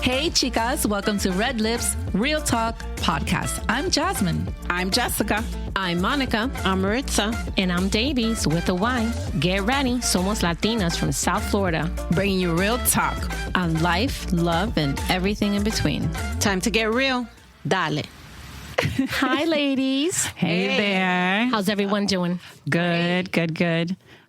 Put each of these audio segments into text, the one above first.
Hey, chicas. Welcome to Red Lips Real Talk Podcast. I'm Jasmine. I'm Jessica. I'm Monica. I'm Maritza. And I'm Davies with a Y. Get ready. Somos Latinas from South Florida. Bringing you real talk On life, love, and everything in between. Time to get real. Dale. Hi, ladies. Hey there. How's everyone doing? Good.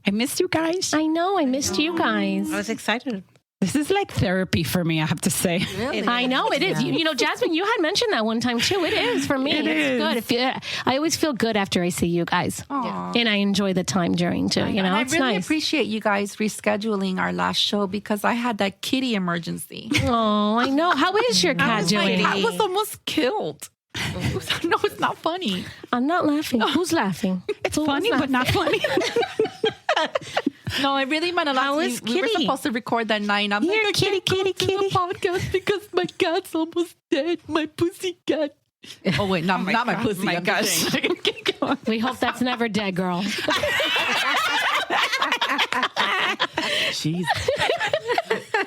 I missed you guys. I know. I missed you guys. I was excited. This is like therapy for me, I have to say. Really? I know it is. You know, Jasmine, you had mentioned that one time too. It is for me. It's good. I always feel good after I see you guys. Aww. And I enjoy the time during too. You know, and I it's really nice. appreciate you guys rescheduling our last show because I had that kitty emergency. Oh, I know. How is your cat doing? My cat was almost killed. No, it's not funny. I'm not laughing. Who's laughing? It's funny, but not funny. No, it really meant a lot. How to is me. We were Kitty? supposed to record that night. And I'm Here, like, I can't come to the podcast because my cat's almost dead. My pussy cat. Oh wait, not my pussy. My I'm gosh. just saying. We hope that's never dead, girl. Jeez.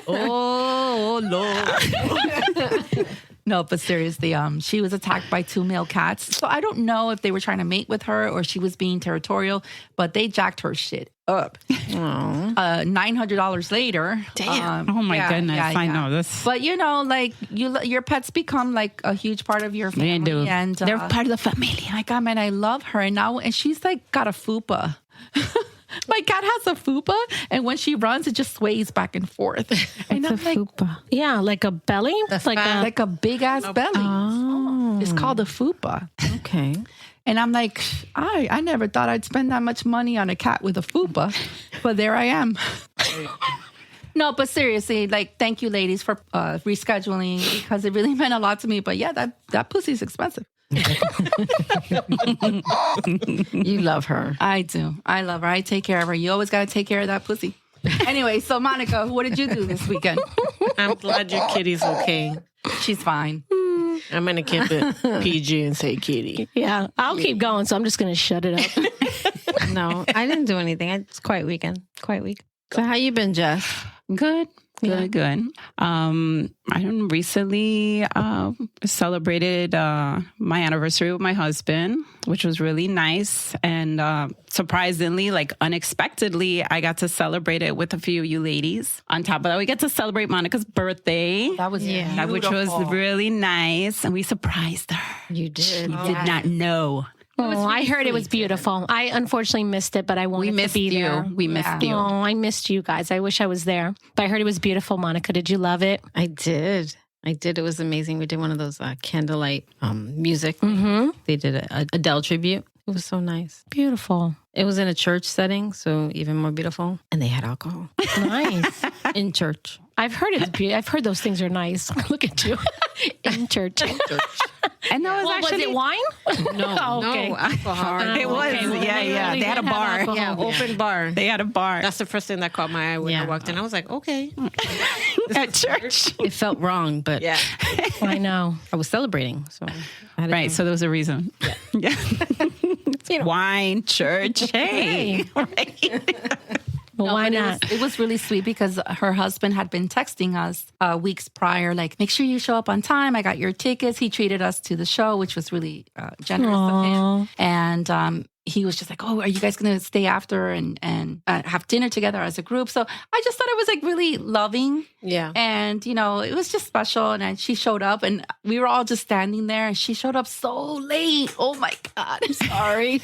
Oh Lord. No, but seriously, she was attacked by 2 male cats. So I don't know if they were trying to mate with her or she was being territorial, but they jacked her shit up. $900 later. Damn. Oh my goodness. I know this. But you know, like your pets become like a huge part of your family. They do. And They're part of the family. my God, man, I love her. And she's like got a fupa. My cat has a fupa, and when she runs, it just sways back and forth. And I'm like, Yeah, like a belly. like a big ass belly. Oh. It's called a fupa. Okay. And I'm like, I never thought I'd spend that much money on a cat with a fupa, but there I am. No, but seriously, like, thank you, ladies, for rescheduling because it really meant a lot to me. But yeah, that pussy's expensive. You love her. I do. I love her. I take care of her. You always got to take care of that pussy. Anyway, so Monica, what did you do this weekend? I'm glad your kitty's okay. She's fine. I'm going to keep it PG and say kitty. Yeah, I'll keep going, so I'm just going to shut it up. No, I didn't do anything. It's quiet weekend. Quiet week. So how you been, Jess? Good. I recently celebrated my anniversary with my husband, which was really nice. And surprisingly, like unexpectedly, I got to celebrate it with a few of you ladies. On top of that, we get to celebrate Monica's birthday. That was Which was really nice. And we surprised her. You did. She did not know. Oh, I heard it was beautiful. I unfortunately missed it, but I wanted to be there. We missed you. Oh, I missed you guys. I wish I was there. But I heard it was beautiful, Monica. Did you love it? I did. It was amazing. We did one of those candlelight music. Mm-hmm. They did a Adele tribute. It was so nice. Beautiful. It was in a church setting, so even more beautiful. And they had alcohol Nice. in church. I've heard it's beautiful. I've heard those things are nice. Look at you. In church. And that was Was it wine? No, Oh, okay. no alcohol. It was, Okay, well, yeah. They had a bar. Yeah, open bar. They had a bar That's the first thing that caught my eye when I walked in. I was like, okay. at church. It felt wrong, but Yeah. I know. I was celebrating. So I had to Right. So there was a reason. Yeah. Wine, church. Hey. Well, why not? It was really sweet because her husband had been texting us weeks prior, like, make sure you show up on time. I got your tickets. He treated us to the show, which was really generous of him. And he was just like, oh, are you guys going to stay after and have dinner together as a group? So I just thought it was like really loving. Yeah. And, you know, it was just special. And then she showed up and we were all just standing there and she showed up so late. Oh my God. I'm sorry.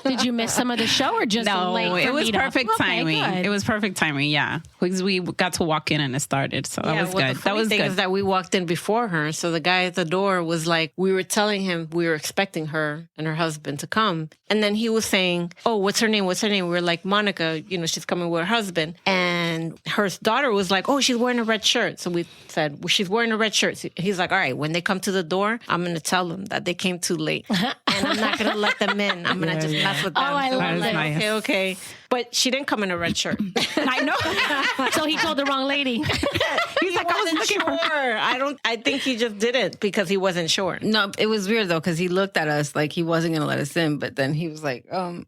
Did you miss some of the show or just No, late? it was perfect timing. Good. It was perfect timing, yeah. Because we got to walk in and it started. So that was good. That was thing good. is that we walked in before her. So the guy at the door was like, we were telling him we were expecting her and her husband to come. And then he was saying, oh, what's her name? What's her name? We were like, Monica, you know, she's coming with her husband. And her daughter was like, oh, she's wearing a red shirt. So we said, well, she's wearing a red shirt. He's like, all right, when they come to the door, I'm going to tell them that they came too late. And I'm not going to let them in. I'm going to just mess with them. Oh, I So love I'm like, that. okay. But she didn't come in a red shirt. I know. So he told the wrong lady. He's like, I was looking for her. I think he just did it because he wasn't sure. No, it was weird though, because he looked at us like he wasn't going to let us in, but then he was like,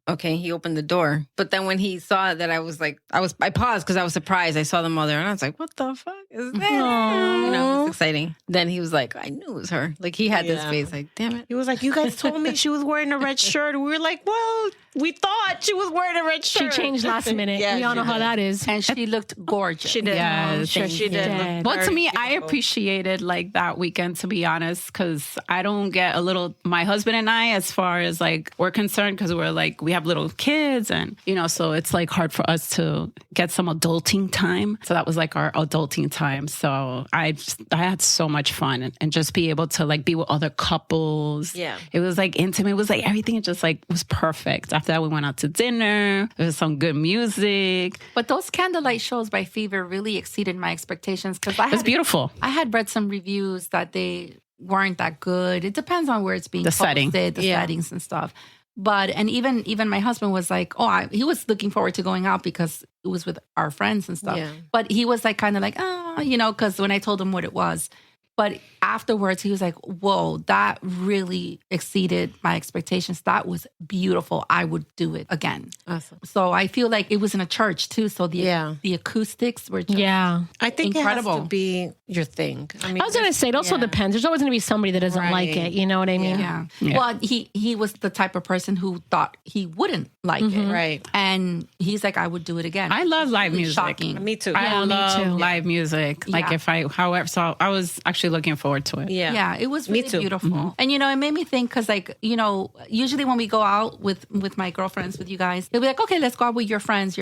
okay, he opened the door. But then when he saw that I paused because I was surprised. I saw them all there and I was like, what the fuck? You know, it was exciting. Then he was like, I knew it was her. Like he had this Yeah. face like, damn it. He was like, you guys told me she was wearing a red shirt. We were like, well, we thought she was wearing a red She shirt. changed last minute. Yeah, we all she know how did. that is. And she looked gorgeous. She did. Yes. Sure, she did. did. Well, to Very me, I beautiful. appreciated like that weekend, to be honest, because I don't get a little, my husband and I, as far as like we're concerned, because we're like, we have little kids and, you know, so it's like hard for us to get some adulting time. So that was like our adulting time. So I had so much fun and just be able to like be with other couples. Yeah. It was like intimate. It was like everything just like was perfect. After that, we went out to dinner. There was some good music. But those candlelight shows by Fever really exceeded my expectations because It was beautiful. I had read some reviews that they weren't that good. It depends on where it's being The setting. posted, the Yeah. settings and stuff. But and even my husband was like, he was looking forward to going out because it was with our friends and stuff. Yeah. But he was like kind of like, because when I told him what it was. But afterwards, he was like, whoa, that really exceeded my expectations. That was beautiful. I would do it again. Awesome. So I feel like it was in a church too. So the acoustics were just Yeah. I think it Incredible. has to be your thing. I mean, I was going to say, it also depends. There's always going to be somebody that doesn't like Right. it. You know what I mean? Yeah. Yeah. Well, he was the type of person who thought he wouldn't like it. Right. And he's like, I would do it again. I love live Really music. Shocking. Me too. I Yeah, me love too. live music. Like Yeah. so I was actually looking forward to it. Yeah. Yeah, it was Me really too. beautiful. And, it made me think because, like, usually when we go out with my girlfriends, with you guys, they'll be like, okay, let's go out with your friends.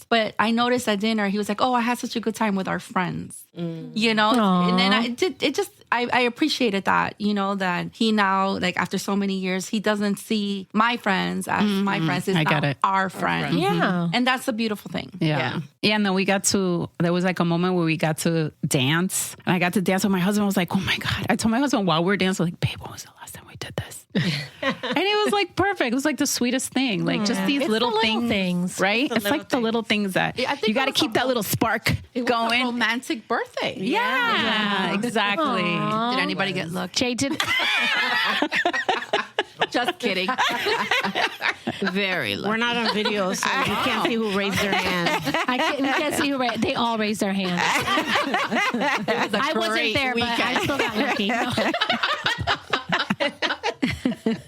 But I noticed at dinner, he was like, oh, I had such a good time with our friends, And then I appreciated that, that he now, like, after so many years, he doesn't see my friends as my friends. It's I now get it. our friends. Yeah. And that's a beautiful thing. Yeah. And then there was like a moment where we got to dance. And I got to dance with my husband. I was like, oh my God. I told my husband while we were dancing, like, babe, when was the last time we did this? And it was like perfect. It was like the sweetest thing. Like just these It's little the little things. things. Right? It's like the little things that I think you got to it was keep a that little spark It was a going. romantic birthday. Yeah, exactly. Did anybody get lucky? Jay did. Just kidding. Very lucky. We're not on video, so you can't see who raised their hand. We can't see who they all raised their hands. I wasn't there, but I still got lucky.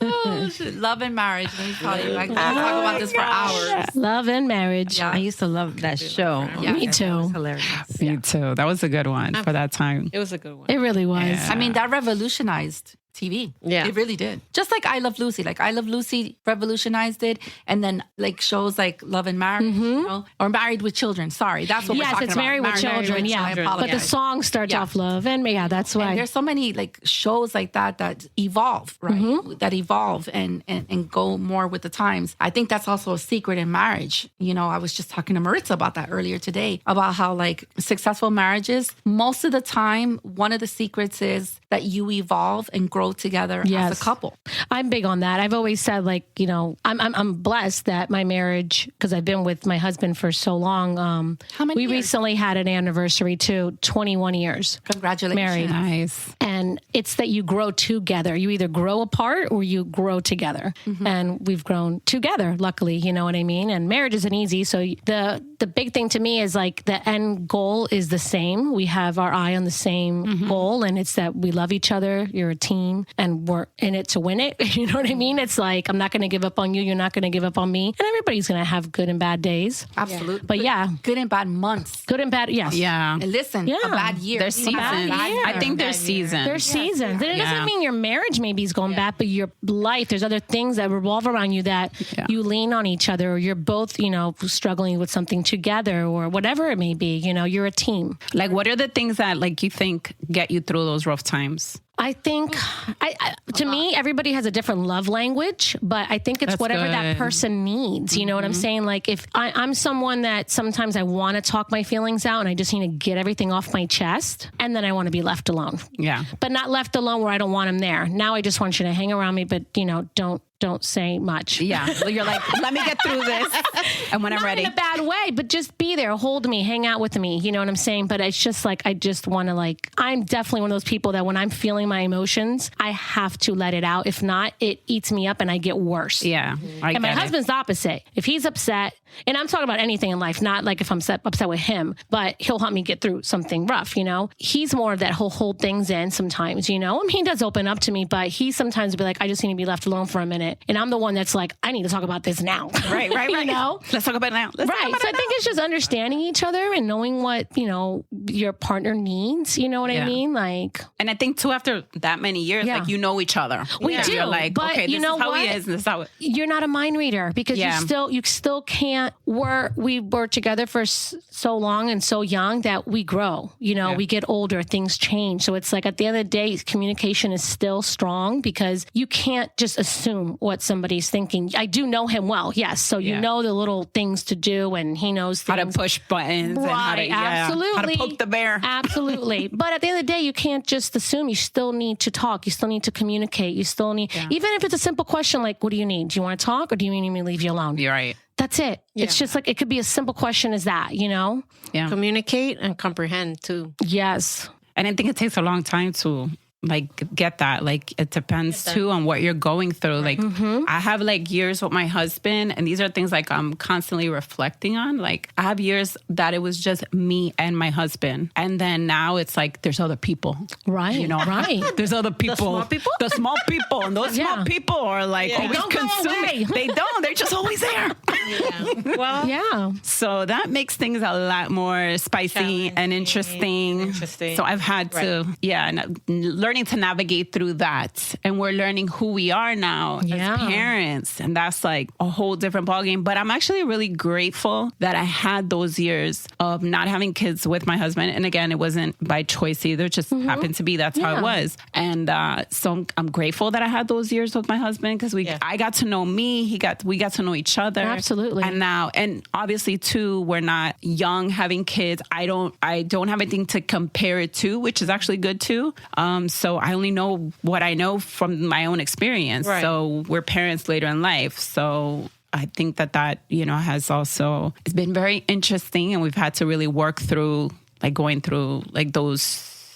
Oh, shit. Love and marriage. Let me tell you. I can talk about this for hours. Love and marriage. Yeah. I used to love that show. Yeah. Me too. Hilarious. Me too. That was a good one for that time. It was a good one. It really was. Yeah. I mean, that revolutionized TV. Yeah. It really did. Just like I Love Lucy. Like I Love Lucy revolutionized it. And then like shows like Love and Marriage, or Married with Children. Sorry, that's what we're Yes, talking it's about. Married with Children. I Yeah. apologize. But the song starts off love. And that's why. And there's so many like shows like that evolve, right? That evolve and go more with the times. I think that's also a secret in marriage. I was just talking to Maritza about that earlier today, about how like successful marriages, most of the time, one of the secrets is that you evolve and grow together as a couple. I'm big on that. I've always said, like, I'm blessed that my marriage, because I've been with my husband for so long. How many we years? recently had an anniversary too, 21 years. Congratulations. Married. Nice. And it's that you grow together. You either grow apart or you grow together. And we've grown together, luckily, you know what I mean? And marriage isn't easy. So the big thing to me is like the end goal is the same. We have our eye on the same goal, and it's that we love each other. You're a team and we're in it to win it. You know what I mean? It's like, I'm not going to give up on you. You're not going to give up on me. And everybody's going to have good and bad days. Absolutely. But yeah, Good and bad months. good and bad. Yes. Yeah. And listen, Yeah. a bad year. There's Even a seasons. bad year. I think there's seasons. There's seasons. And it Yeah. doesn't mean your marriage maybe is going bad, but your life, there's other things that revolve around you that you lean on each other, or you're both, struggling with something together, or whatever it may be. You're a team. Like, what are the things that like you think get you through those rough times? I think, to me, everybody has a different love language, but I think it's That's whatever that good. person needs. You know what I'm saying? Like, if I'm someone that sometimes I want to talk my feelings out and I just need to get everything off my chest, and then I want to be left alone. Yeah. But not left alone where I don't want him there. Now I just want you to hang around me, but, don't say much. Yeah. You're like, let me get through this. And when I'm Not ready. in a bad way, but just be there, hold me, hang out with me. You know what I'm saying? But it's just like, I just want to I'm definitely one of those people that when I'm feeling my emotions, I have to let it out. If not, it eats me up and I get worse. Yeah. And my husband's the opposite. If he's upset, And I'm talking about anything in life, not like if I'm upset with him, but he'll help me get through something rough, you know? He's more of that whole hold things in sometimes, you know? I mean, he does open up to me, but he sometimes will be like, I just need to be left alone for a minute. And I'm the one that's like, I need to talk about this now. Right. You know? Let's talk about it now. So I think it's just understanding each other and knowing what, you know, your partner needs. You know what I mean? Like, and I think too, after that many years, like, you know each other. We do. You're like, but okay, you this know is how what? he is. And this is how you're not a mind reader because you still can't. We were together for so long and so young that we grow. You know, we get older, things change. So it's like at the end of the day, communication is still strong because you can't just assume what somebody's thinking. I do know him well, yes. So you know the little things to do, and he knows things. how to push buttons, and absolutely, how to poke the bear. Absolutely. But at the end of the day, you can't just assume. You still need to talk. You still need to communicate. You still need, even if it's a simple question like, what do you need? Do you want to talk or do you need me to leave you alone? You're right. That's it. Yeah. It's just like, it could be a simple question as that, you know? Yeah. Communicate and comprehend too. Yes. And I think it takes a long time to like get that. Like it depends too on what you're going through. Like I have like years with my husband, and these are things like I'm constantly reflecting on. Like I have years that it was just me and my husband, and then now it's like there's other people, right? You know, right? There's other people, the small people, and those small people are like always consuming. They don't. They're just always there. Well, So that makes things a lot more spicy and interesting. So I've had to, learning to navigate through that. And we're learning who we are now as parents. And that's like a whole different ballgame. But I'm actually really grateful that I had those years of not having kids with my husband. And again, it wasn't by choice either. It just happened to be that's how it was. And so I'm grateful that I had those years with my husband because I got to know me. We got to know each other. Absolutely. And now, and obviously too, we're not young having kids. I don't have anything to compare it to, which is actually good too. So I only know what I know from my own experience. Right. So we're parents later in life. So I think that, you know, has also, it's been very interesting, and we've had to really work through, like going through like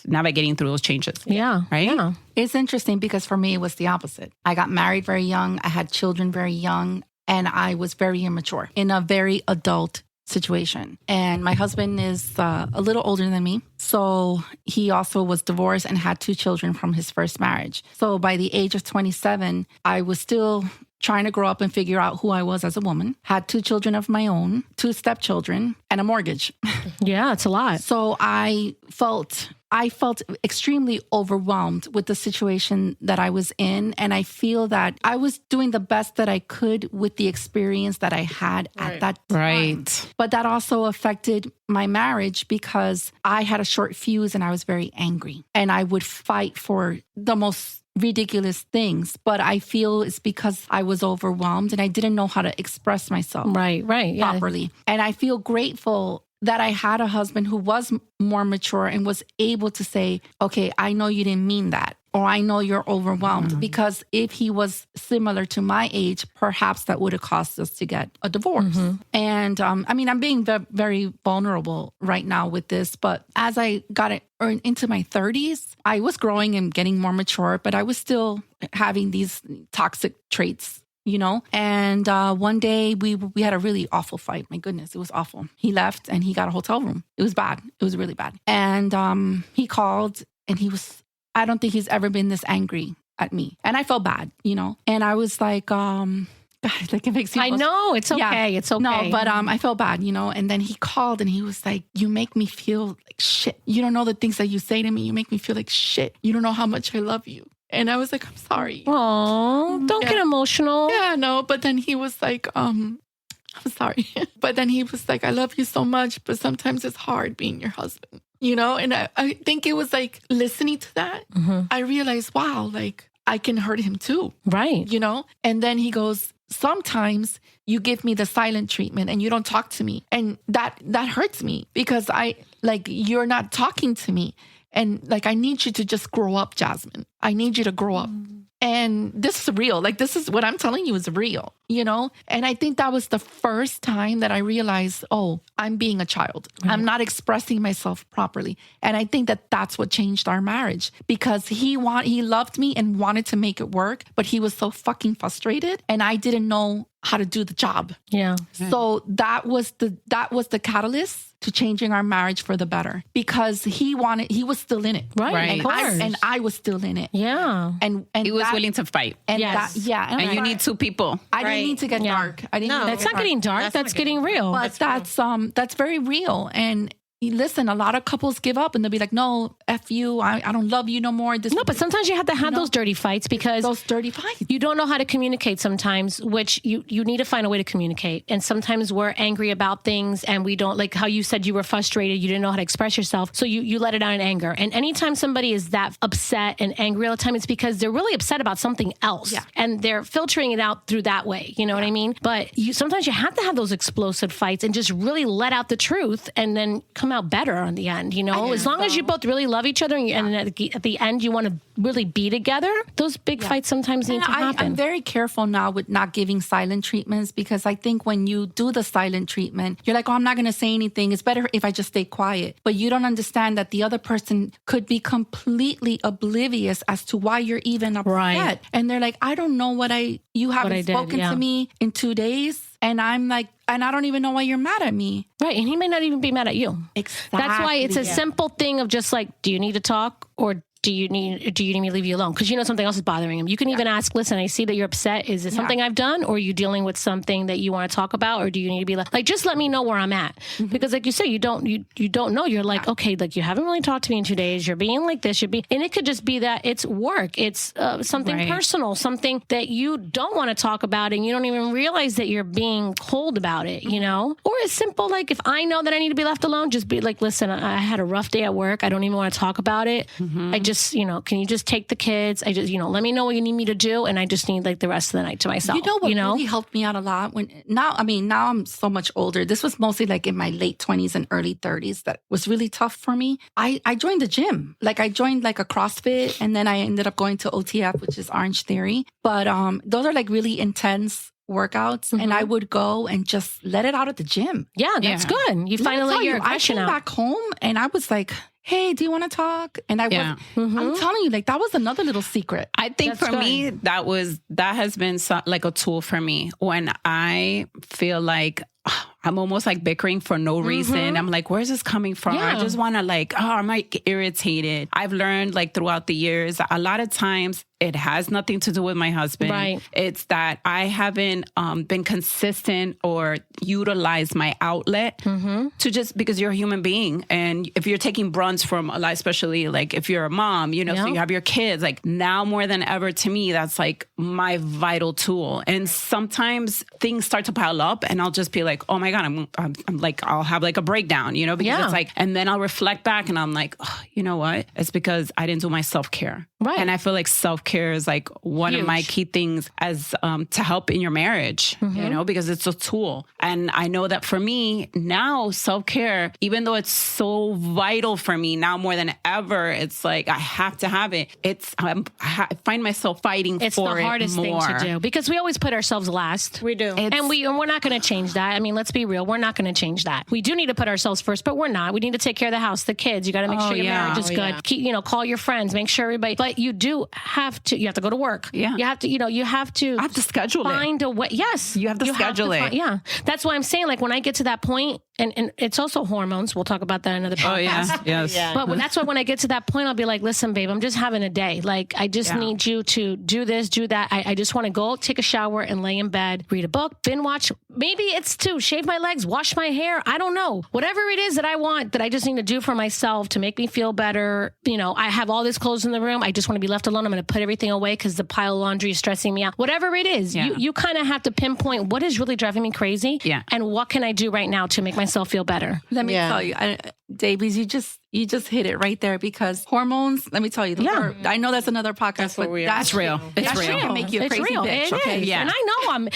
navigating through those changes. Yeah. Right? Yeah. It's interesting because for me, it was the opposite. I got married very young. I had children very young, and I was very immature in a very adult situation. And my husband is a little older than me. So he also was divorced and had 2 children from his first marriage. So by the age of 27, I was still trying to grow up and figure out who I was as a woman, had 2 children of my own, 2 stepchildren, and a mortgage. Yeah, it's a lot. So I felt extremely overwhelmed with the situation that I was in. And I feel that I was doing the best that I could with the experience that I had at that time. Right. But that also affected my marriage because I had a short fuse and I was very angry. And I would fight for the most ridiculous things. But I feel it's because I was overwhelmed and I didn't know how to express myself properly. And I feel grateful that I had a husband who was more mature and was able to say, okay, I know you didn't mean that, or I know you're overwhelmed. Because if he was similar to my age, perhaps that would have caused us to get a divorce. And I mean, I'm being very vulnerable right now with this, but as I got into my 30s, I was growing and getting more mature, but I was still having these toxic traits, you know? And one day we had a really awful fight. My goodness, it was awful. He left and he got a hotel room. It was bad. It was really bad. And he called and I don't think he's ever been this angry at me. And I felt bad, you know? And I was like, God, like it makes me I know, it's okay. Yeah. It's okay. No, but I felt bad, you know? And then he called and he was like, you make me feel like shit. You don't know the things that you say to me. You make me feel like shit. You don't know how much I love you. And I was like, I'm sorry. Oh, don't get emotional. Yeah, no. But then he was like, I'm sorry. But then he was like, I love you so much, but sometimes it's hard being your husband, you know? And I think it was like listening to that, I realized, wow, like I can hurt him too. Right. You know? And then he goes, sometimes you give me the silent treatment and you don't talk to me. And that hurts me because you're not talking to me. And like, I need you to just grow up, Jasmine. I need you to grow up. And this is real. Like, this is what I'm telling you is real, you know? And I think that was the first time that I realized, oh, I'm being a child. Right. I'm not expressing myself properly. And I think that that's what changed our marriage because he loved me and wanted to make it work, but he was so fucking frustrated. And I didn't know how to do the job. Yeah. So that was the catalyst to changing our marriage for the better, because he was still in it. Right. And Of course. I was still in it. Yeah. And He was willing to fight. And Yes. And you need two people. I didn't need to get dark. I didn't. No. need to That's get not getting dark. That's getting real. But that's very real. And listen, a lot of couples give up and they'll be like, no, F you. I don't love you no more. No, but sometimes you have to have those dirty fights because those dirty fights. you don't know how to communicate sometimes, which you need to find a way to communicate. And sometimes we're angry about things and we don't, like how you said you were frustrated, you didn't know how to express yourself. So you let it out in anger. And anytime somebody is that upset and angry all the time, it's because they're really upset about something else. Yeah. And they're filtering it out through that way. You know what I mean? But sometimes you have to have those explosive fights and just really let out the truth and then come out better on the end, as long as you both really love each other and at the end you want to really be together, those big fights sometimes need to happen. I'm very careful now with not giving silent treatments, because I think when you do the silent treatment, you're like, oh, I'm not going to say anything. It's better if I just stay quiet. But you don't understand that the other person could be completely oblivious as to why you're even upset. Right. And they're like, I don't know you haven't spoken to me in 2 days. And I'm like, and I don't even know why you're mad at me. Right. And he may not even be mad at you. Exactly. That's why it's a simple thing of just like, do you need to talk, or do you need me to leave you alone? Because something else is bothering him. You can even ask, listen, I see that you're upset. Is it something I've done, or are you dealing with something that you want to talk about, or do you need to be like just let me know where I'm at? Because like you say, you don't know. You're like, okay, like you haven't really talked to me in 2 days. You're being like this. And it could just be that it's work. It's something personal, something that you don't want to talk about, and you don't even realize that you're being cold about it, Or it's simple, like if I know that I need to be left alone, just be like, listen, I had a rough day at work. I don't even want to talk about it. I just, can you just take the kids? I just, let me know what you need me to do. And I just need like the rest of the night to myself. You know what really helped me out a lot? Now I'm so much older. This was mostly like in my late 20s and early 30s that was really tough for me. I joined the gym. Like I joined like a CrossFit, and then I ended up going to OTF, which is Orange Theory. But those are like really intense workouts, and I would go and just let it out at the gym. Yeah, that's good. You finally let your aggression out. I came back home and I was like, hey, do you want to talk? And I'm telling you, like that was another little secret. I think for me, that has been like a tool for me when I feel like I'm almost like bickering for no reason. I'm like, where's this coming from? Yeah. I just want to like, I'm like irritated. I've learned like throughout the years, a lot of times it has nothing to do with my husband. Right. It's that I haven't been consistent or utilized my outlet to just, because you're a human being. And if you're taking brunts from a lot, especially like if you're a mom, so you have your kids, like now more than ever to me, that's like my vital tool. And sometimes things start to pile up and I'll just be like, oh my God, I'm like, I'll have like a breakdown, because it's like, and then I'll reflect back and I'm like, oh, you know what? It's because I didn't do my self-care. Right. And I feel like self-care is like one of my key things as to help in your marriage, because it's a tool. And I know that for me now, self-care, even though it's so vital for me now more than ever, it's like I have to have it. I find myself fighting it's for it more. It's the hardest thing to do because we always put ourselves last. We do. And we're not going to change that. I mean, let's be real. We're not going to change that. We do need to put ourselves first, but we're not. We need to take care of the house, the kids. You got to make sure your marriage is good. Keep, call your friends, make sure everybody, but you have to go to work. Yeah. You have to, I have to schedule find a way. Yes. You have to schedule it. Yeah. That's why I'm saying, like, when I get to that point, and it's also hormones. We'll talk about that in another podcast. Oh, yeah. Yes. Yeah. But that's why when I get to that point, I'll be like, listen, babe, I'm just having a day. Like, I just need you to do this, do that. I just want to go take a shower and lay in bed, read a book, binge watch. Maybe it's to shave my legs, wash my hair. I don't know. Whatever it is that I want, that I just need to do for myself to make me feel better. I have all this clothes in the room. I just want to be left alone. I'm going to put everything away because the pile of laundry is stressing me out. Whatever it is, you kind of have to pinpoint what is really driving me crazy and what can I do right now to make myself feel better. Let me tell you, Davies, you just hit it right there because hormones, let me tell you, I know that's another podcast, but that's real. It's real. Can make you a crazy bitch. It is. Yeah. And I know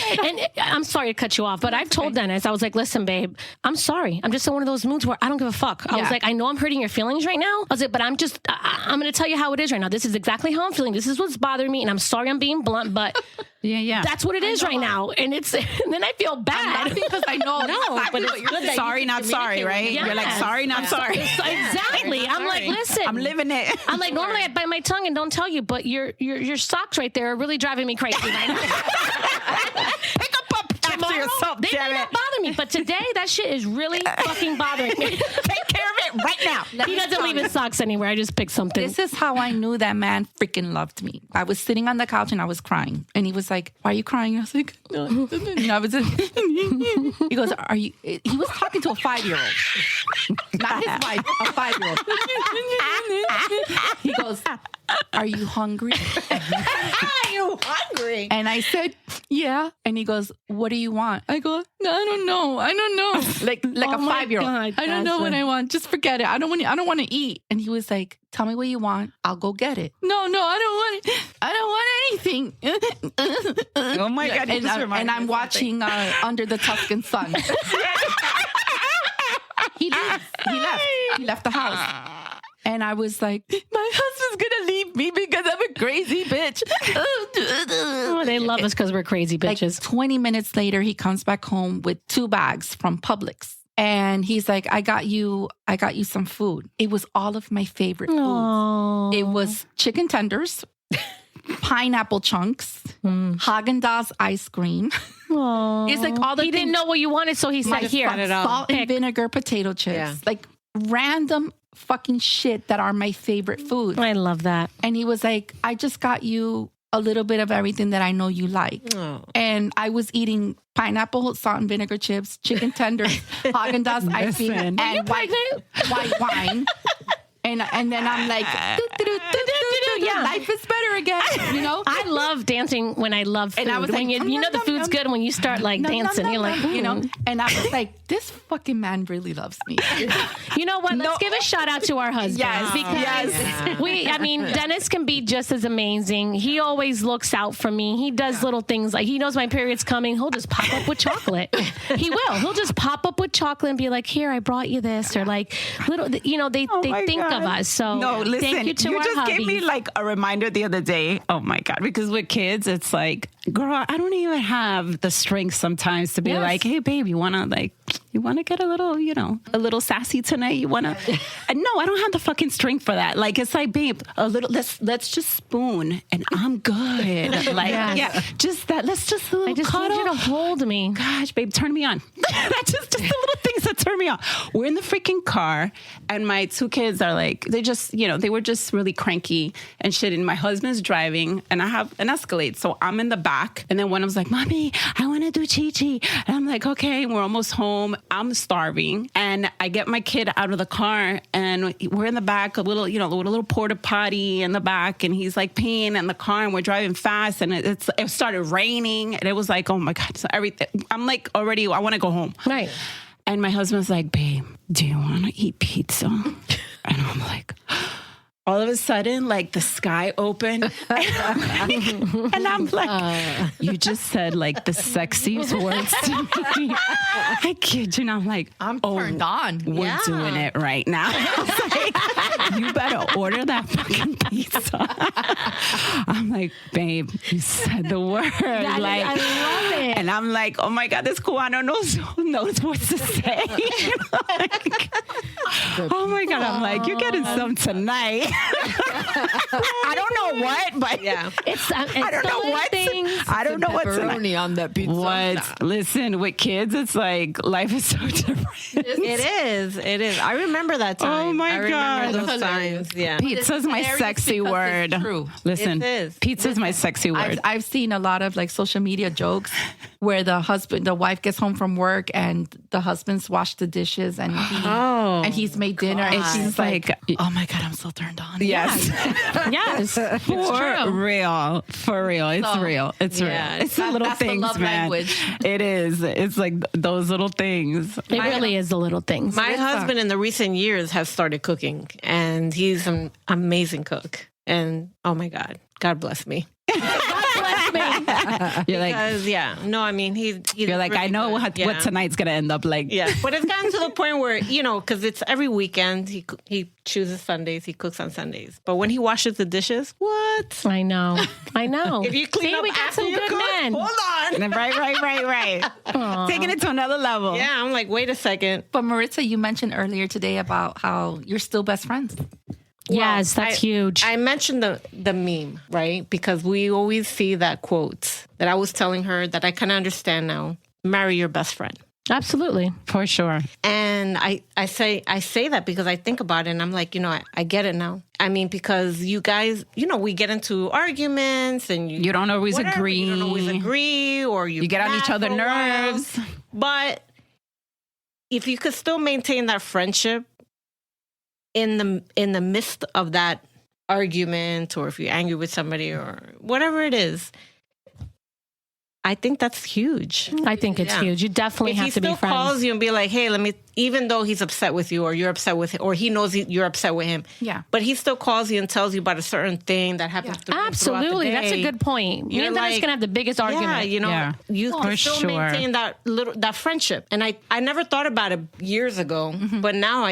I'm sorry to cut you off, but I've told Dennis, I was like, listen, babe, I'm sorry. I'm just in one of those moods where I don't give a fuck. I was like, I know I'm hurting your feelings right now. I was like, but I'm going to tell you how it is right now. This is exactly how I'm feeling. This is what's bothering me. And I'm sorry I'm being blunt, but that's what it is right now. And and then I feel bad. Because I know. But it's good that sorry, not sorry, right? Yes. You're like, sorry, not sorry. Exactly. I'm like, listen. I'm living it. I'm like, normally I bite my tongue and don't tell you, but your socks right there are really driving me crazy right now. Pick up. to yourself, They damn may it. not bother me, but today that shit is really fucking bothering me. Take care of it right now. He doesn't leave his socks anywhere. I just picked something. This is how I knew that man freaking loved me. I was sitting on the couch and I was crying. And he was like, "Why are you crying?" I was like, "No." And I was he goes, "Are you?" He was talking to a 5-year-old. Not his wife, a 5-year-old. He goes, "Are you hungry?" Are you hungry? And I said, "Yeah." And he goes, "What do you want?" I go, "No, I don't know. I don't know." Like Oh a my 5-year-old. God, I don't know what Pastor. I want. Just forget it. I don't want to eat. And he was like, "Tell me what you want. I'll go get it." No, I don't want it. I don't want anything. Oh my God. you just reminded And me I'm of watching Under the Tuscan Sun. He left. He left the house. And I was like, my husband's gonna leave me because I'm a crazy bitch. Oh, they love us because we're crazy Like bitches. 20 minutes later, he comes back home with 2 bags from Publix. And he's like, I got you some food. It was all of my favorite foods. Oh, It was chicken tenders, pineapple chunks, Haagen-Dazs ice cream. It's like all the he didn't things- know what you wanted, so he said, "Here, salt and vinegar potato chips. Yeah. Like random fucking shit that are my favorite foods. I love that." And he was like, I just got you a little bit of everything that I know you like. Oh. And I was eating pineapple, salt and vinegar chips, chicken tenders, Haagen-Dazs ice cream, Listen. and white wine. And then I'm like, Yeah. life is better again, you know? I love dancing when I love food. And I was when like, you know the nom, food's nom, good when you start like Nom, dancing. nom, You're nom, like, nom, you know? "Mm." And I was like, this fucking man really loves me. You know what? Let's give a shout out to our husbands. Yes, because yes. I mean, Dennis can be just as amazing. He always looks out for me. He does little things like he knows my period's coming. He'll just pop up with chocolate. He will. He'll just pop up with chocolate and be like, "Here, I brought you this," or like little. You know, they my think God. of us. So No, listen, thank you to you our just gave me hubbies. like a reminder the other day. Oh my God, because with kids, it's like, girl, I don't even have the strength sometimes to be Yes. like, "Hey, babe, you want to get a little, a little sassy tonight? You want to?" No, I don't have the fucking strength for that. Like, it's like, babe, a little, let's just spoon and I'm good. Like, Yes. yeah, just that. Let's just a little I just cuddle. need you to hold me. Gosh, babe, turn me on. That's just the little things that turn me on. We're in the freaking car, and my 2 kids are like, they were just really cranky and shit. And my husband's driving, and I have an Escalade, so I'm in the back. And then one of them's like, "Mommy, I want to do chi-chi." And I'm like, "Okay." We're almost home. I'm starving, and I get my kid out of the car, and we're in the back, a little porta potty in the back, and he's like peeing in the car, and we're driving fast, and it started raining, and it was like, oh my God, so everything. I'm like, already, I want to go home. Right. And my husband's like, "Babe, do you want to eat pizza?" And I'm like, all of a sudden, like the sky opened. And I'm like, you just said like the sexiest words to me. I kid you not. I'm like, I'm turned on. we're doing it right now. I was like, you better order that fucking pizza. I'm like, babe, you said the word. I love it. And I'm like, oh my God, this Cubano knows what to say. Like, oh my God. I'm like, you're getting some tonight. I don't know what, but Yeah. It's I don't know what. things. I don't know what tonight. Pepperoni on that pizza. What? Listen, with kids, it's like life is so different. It is. I remember that time. Oh, my I remember God. those times. Yeah. Pizza's my hilarious sexy because word. it's true. Listen, It is. pizza's my sexy word. I've seen a lot of like social media jokes where the wife gets home from work and the husband's washed the dishes and he's made dinner and she's like, oh my God, I'm so turned on. Yes. Yes. It's For true. real. For real. It's So, real. It's yeah, real. It's the little that's the things, love man. language. It is. It's like those little things. It really is the little things. My husband in the recent years has started cooking, and he's an amazing cook. And oh my God bless me. Bless me. You're like, Because I mean he's you're like, really I know good. what tonight's gonna end up like. Yeah, but it's gotten to the point where because it's every weekend he chooses Sundays, he cooks on Sundays. But when he washes the dishes, what? I know. If you clean See, up we got after some you good cook, men. hold on. Right. Taking it to another level. Yeah, I'm like, wait a second. But Maritza, you mentioned earlier today about how you're still best friends. Yes, that's huge. I mentioned the meme, right? Because we always see that quote that I was telling her that I kind of understand now. marry your best friend. Absolutely. For sure. And I say that because I think about it and I'm like, I get it now. I mean, because you guys, we get into arguments and You don't always agree. You don't always agree, or you get on each other's nerves. But if you could still maintain that friendship in the midst of that argument, or if you're angry with somebody or whatever it is, I think that's huge. I think it's huge. You definitely have to be friends. If he still calls you and be like, hey, even though he's upset with you or you're upset with him or he knows you're upset with him. Yeah. But he still calls you and tells you about a certain thing that happened Absolutely. throughout the day. That's a good point. Me and Dennis going to have the biggest argument. You can still maintain that friendship. And I never thought about it years ago, but now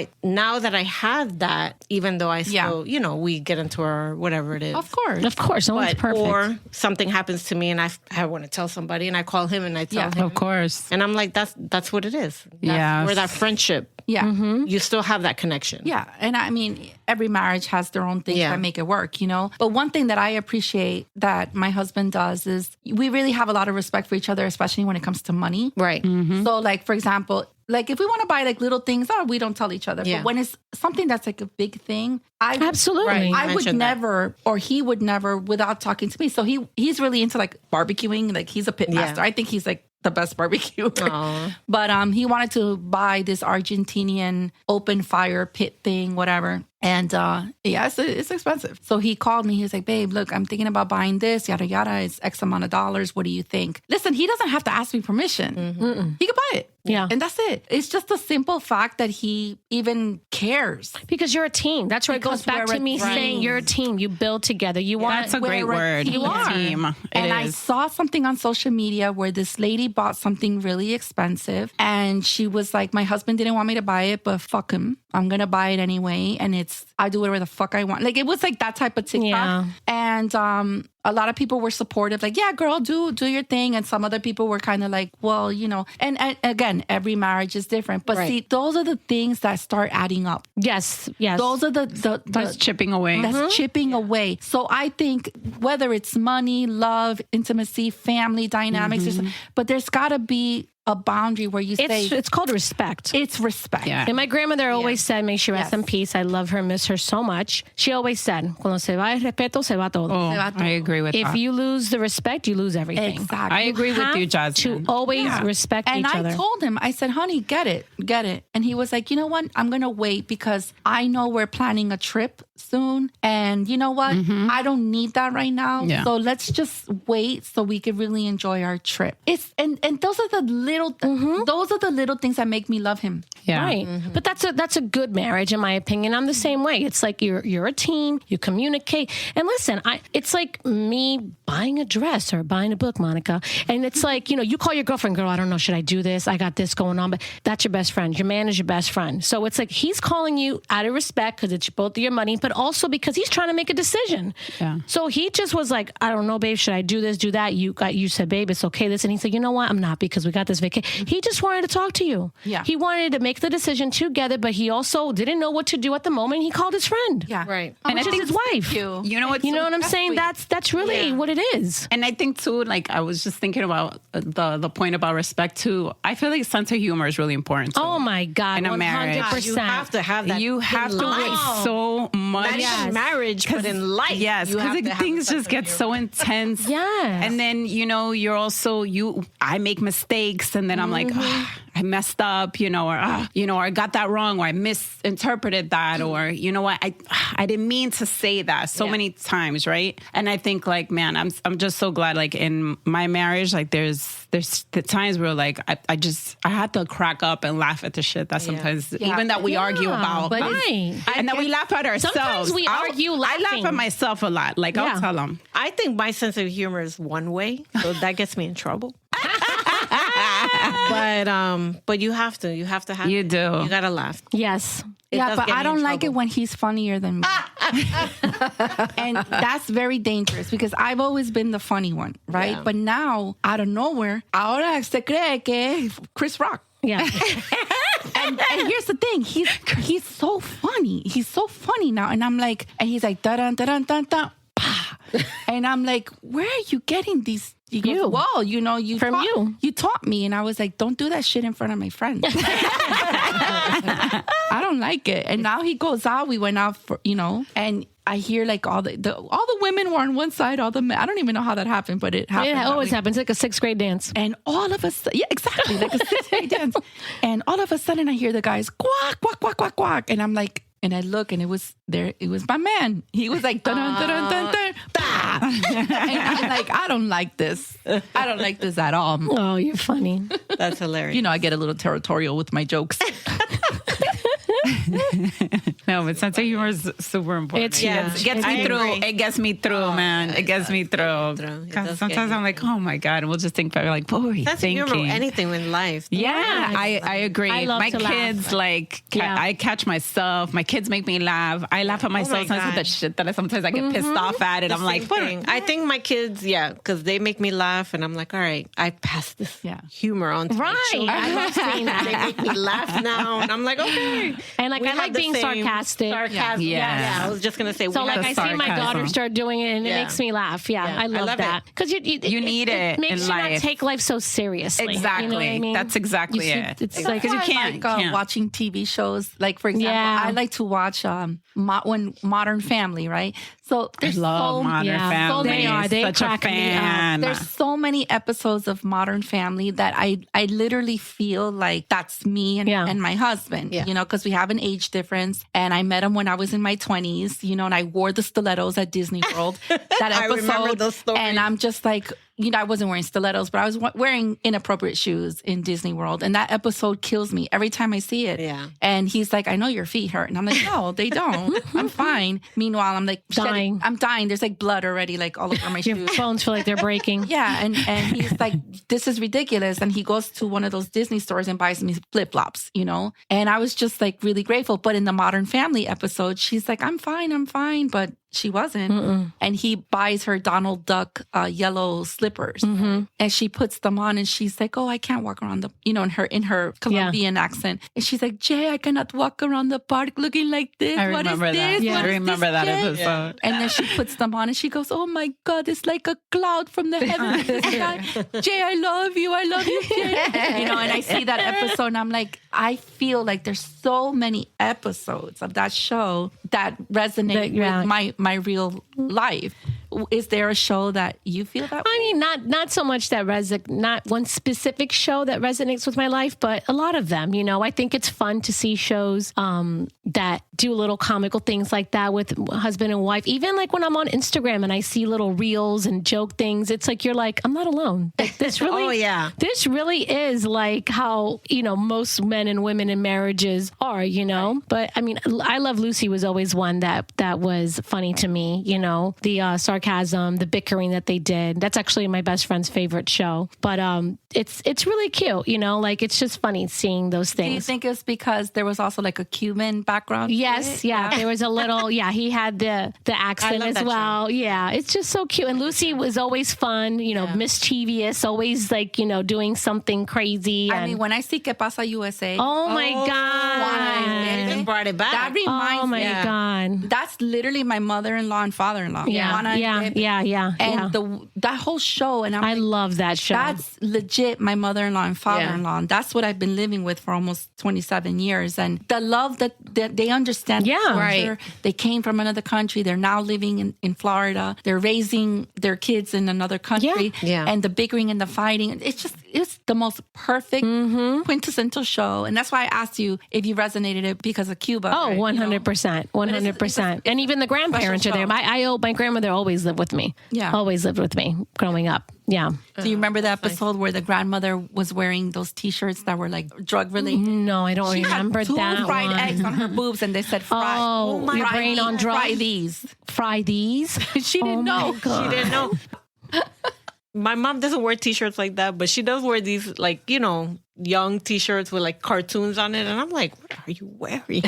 that I have that, even though I still, we get into our whatever it is. Of course. Of course. No one's perfect. Or something happens to me and I want to tell somebody and I call him and I tell him. Of course. And I'm like, that's what it is. That's where that friendship. Yeah. You still have that connection. Yeah. And I mean, every marriage has their own things that make it work, But one thing that I appreciate that my husband does is we really have a lot of respect for each other, especially when it comes to money. Right. So like, for example, like if we want to buy like little things, we don't tell each other. But when it's something that's like a big thing, Absolutely. I would never, or he would never, without talking to me. So he's really into like barbecuing. Like he's a pit master. I think he's like the best barbecuer. But he wanted to buy this Argentinian open fire pit thing, whatever. And it's expensive. So he called me. He was like, babe, look, I'm thinking about buying this, yada, yada. It's X amount of dollars. What do you think? Listen, he doesn't have to ask me permission. He could buy it. Yeah. And that's it. It's just the simple fact that he even cares. Because you're a team. That's where it goes back to me saying you're a team. You build together. That's a great word. You are. Team. I saw something on social media where this lady bought something really expensive and she was like, my husband didn't want me to buy it, but fuck him. I'm going to buy it anyway. And I do whatever the fuck I want. Like it was like that type of TikTok. Yeah. And a lot of people were supportive, like, yeah, girl, do your thing. And some other people were kind of like, well, and again, every marriage is different. But see, those are the things that start adding up. Yes. Those are that's chipping away. That's chipping away. So I think whether it's money, love, intimacy, family dynamics, but there's got to be a boundary where you say it's called respect. It's respect. Yeah. And my grandmother always said, may she rest in peace. I love her, miss her so much. She always said, cuando se va el respeto, se va todo. I agree with that. If you lose the respect, you lose everything. Exactly. I agree with you, Jasmine. To always respect each other. And I told him, I said, honey, get it. And he was like, you know what? I'm going to wait because I know we're planning a trip soon. And you know what? I don't need that right now. Yeah. So let's just wait so we can really enjoy our trip. And those are the little things that make me love him. Yeah. Right. But that's a good marriage, in my opinion. I'm the same way. It's like you're a team, you communicate. And listen, it's like me buying a dress or buying a book, Monica. And it's like, you call your girlfriend, girl, I don't know, should I do this? I got this going on. But that's your best friend. Your man is your best friend. So it's like he's calling you out of respect because it's both of your money, but also because he's trying to make a decision. Yeah. So he just was like, I don't know, babe, should I do this, do that? You said, babe, it's okay. This. And he said, you know what? I'm not, because we got this vacation. He just wanted to talk to you. Yeah. He wanted to make the decision together, but he also didn't know what to do at the moment. He called his friend. Yeah. Right. And I think his wife. You know what? You know what I'm saying? That's really what it is. And I think too, like I was just thinking about the point about respect too. I feel like sense of humor is really important too. Oh my God. In a marriage. 100%. You have to have that. You have to wait so much. Not in marriage, but in life. Yes, because things just get so intense. Yes. And then, you're also, I make mistakes and then I'm like, I messed up, or I got that wrong, or I misinterpreted that, or you know what, I didn't mean to say that so many times, right? And I think like, man, I'm just so glad like in my marriage, like there's the times where like I had to crack up and laugh at the shit that sometimes even that we argue about, but and then we laugh at ourselves. Sometimes we argue laughing. I laugh at myself a lot. Like I'll tell them. I think my sense of humor is one way, so that gets me in trouble. But you have to have you do. You gotta laugh. Yes. But I don't like it when he's funnier than me. And that's very dangerous because I've always been the funny one, right? Yeah. But now, out of nowhere, ahora se cree que Chris Rock. Yeah. And here's the thing, he's so funny. He's so funny now. And I'm like, and he's like, da-dun, da-dun, da-dun, pa. And I'm like, where are you getting these He goes, You. well, you know, you From you. You taught me. And I was like, don't do that shit in front of my friends. I don't like it. And now he goes out. We went out for, you know, and I hear like all the women were on one side, all the men. I don't even know how that happened, but it happened. It always happens. Like a 6th grade dance. And all of us, yeah, exactly, like a 6th grade dance. And all of a sudden, I hear the guys quack, quack, quack, quack, quack, and I'm like, and I look, and it was my man. He was like, dun dun dun dun dun, bah! And I'm like, I don't like this. I don't like this at all. Oh, you're funny. That's hilarious. You know, I get a little territorial with my jokes. No, but sense of humor is super important. It's It gets me through. agree. It gets me through, man. It gets me through. It 'Cause does sometimes get you I'm like, oh my God. And we'll just think back, like, what were you That's thinking? humor, anything in life. Yeah, I agree. I love My to laugh. kids, like, Yeah. I catch myself. My kids make me laugh. I laugh at myself sometimes with God. the shit that sometimes I get pissed off at. And I'm like, what? I think my kids, because they make me laugh, and I'm like, all right, I pass this humor on to my Right. children. I love seeing They that. make me laugh now, and I'm like, okay. And like, We I have like the being same sarcastic. Sarcasm. Yeah. Yeah, I was just gonna say. So we like have I the see my sarcasm. daughter start doing it and it Yeah. makes me laugh. Yeah, Yeah. I love love that. Because You need it makes in you not life. take life so seriously. Exactly. You know what I mean? That's exactly You see- it. It's That's like, Because you why I can't- like, can't. watching TV shows. Like, for example, Yeah. I like to watch when Modern Family, right? So I there's love Modern yeah. Family. They are. They Such a crack me up. fan. there's so many episodes of Modern Family that I literally feel like that's me and my husband, Yeah. you know, because we have an age difference. And I met him when I was in my 20s, you know, and I wore the stilettos at Disney World. That I episode. remember those stories. And I'm just like, you know, I wasn't wearing stilettos, but I was wearing inappropriate shoes in Disney World. And that episode kills me every time I see it. Yeah. And he's like, I know your feet hurt. And I'm like, no, they don't. I'm fine. Meanwhile, I'm like, Dying. I'm dying. There's like blood already, like all over my your shoes. bones feel like they're breaking. Yeah, and he's like, this is ridiculous. And he goes to one of those Disney stores and buys me flip flops, you know? And I was just like really grateful. But in the Modern Family episode, she's like, I'm fine. But she wasn't. And he buys her Donald Duck yellow slippers. And she puts them on and she's like, oh, I can't walk around the, you know, in her Colombian accent. And she's like, Jay, I cannot walk around the park looking like this. I What is remember that. this? Yeah. What I is remember this, that Jay? episode. And then she puts them on and she goes, oh my God, it's like a cloud from the heavens to the sky. Jay, I love you, Jay. You know, and I see that episode and I'm like, I feel like there's so many episodes of that show that resonate with my real life. Is there a show that you feel that way? I mean, not so much that not one specific show that resonates with my life, but a lot of them. You know, I think it's fun to see shows that do little comical things like that with husband and wife. Even like when I'm on Instagram and I see little reels and joke things, it's like you're like, I'm not alone. Like, this really, Oh, yeah. this really is like how, you know, most men and women in marriages are. You know, right. But I mean, I Love Lucy was always one that was funny to me. You know, the sarcasm, the bickering that they did. That's actually my best friend's favorite show. But it's really cute, you know, like it's just funny seeing those things. Do you think it's because there was also like a Cuban background? Yes, yeah. There was a little, he had the accent as well. Show. Yeah, it's just so cute. And Lucy was always fun, you know, mischievous, always like, you know, doing something crazy. I mean, when I see Que Pasa USA. Oh my God. They brought it back. That reminds me. Oh my God. That's literally my mother-in-law and father-in-law. Yeah. And that whole show. And I love that show. That's legit my mother-in-law and father-in-law. And that's what I've been living with for almost 27 years. And the love that they understand. Yeah. Right. They came from another country. They're now living in Florida. They're raising their kids in another country. Yeah. And the bickering and the fighting. It's the most perfect quintessential show. And that's why I asked you if you resonated it because of Cuba. Oh, right? 100%. 100%. And even the grandparents are there. My grandmother always lived with me. Yeah. Always lived with me growing up. Yeah. Do you remember the episode where the grandmother was wearing those T-shirts that were like drug related? No, I don't remember She had that two fried one. eggs on her boobs, and they said, "Fry, Oh, your brain on drugs? Fry these." Fry these? She didn't know. She didn't know. My mom doesn't wear T-shirts like that, but she does wear these, like, you know, young T-shirts with like cartoons on it, and I'm like, what are you wearing?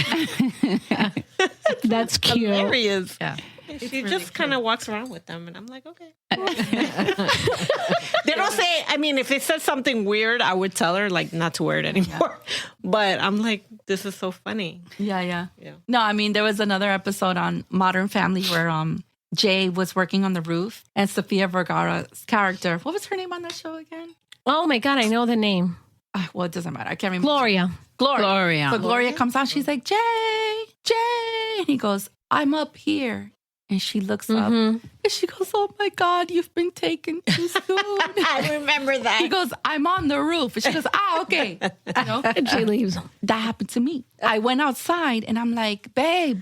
That's cute. Hilarious. Yeah. She just kind of walks around with them, and I'm like, okay. They don't say, I mean, if it says something weird, I would tell her, like, not to wear it anymore. But I'm like, this is so funny. Yeah. No, I mean, there was another episode on Modern Family where Jay was working on the roof, and Sofia Vergara's character, what was her name on that show again? Oh my God, I know the name. Well, it doesn't matter. I can't remember. Gloria. Gloria. So Gloria comes out. She's like, Jay. And he goes, I'm up here. And she looks up and she goes, oh my God, you've been taken too soon. I remember that. He goes, I'm on the roof. And she goes, okay. You know? And she leaves. That happened to me. I went outside and I'm like, babe.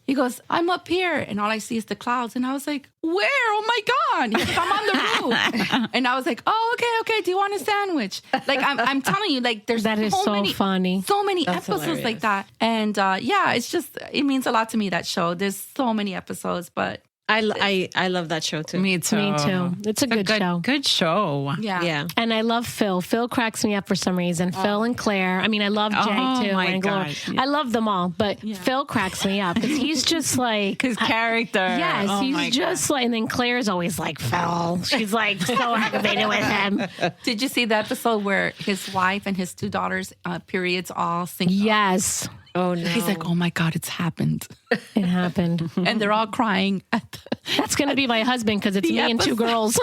He goes, I'm up here. And all I see is the clouds. And I was like, where? Oh my God. He goes, I'm on the roof. And I was like, oh, okay. Do you want a sandwich? Like, I'm telling you, like, there's That is so so many, funny. so many That's episodes hilarious. like that. And yeah, it's just, it means a lot to me, that show. There's so many episodes, but I love that show too. Me too. Me too. It's a good show. Good show. yeah. Yeah. And I love Phil. Phil cracks me up for some reason. Phil and Claire. I mean, I love Jay Oh, too. my And Gloria. gosh. I love them all, but Phil cracks me up because he's just like His character. Yes, Oh my he's just like, and then Claire's always like Phil. She's like so aggravated with him. Did you see the episode where his wife and his two daughters' periods all sync? Yes, Oh no. He's like, oh my God, it's happened. it happened. And they're all crying at That's gonna be my husband because it's The me and two episode. girls.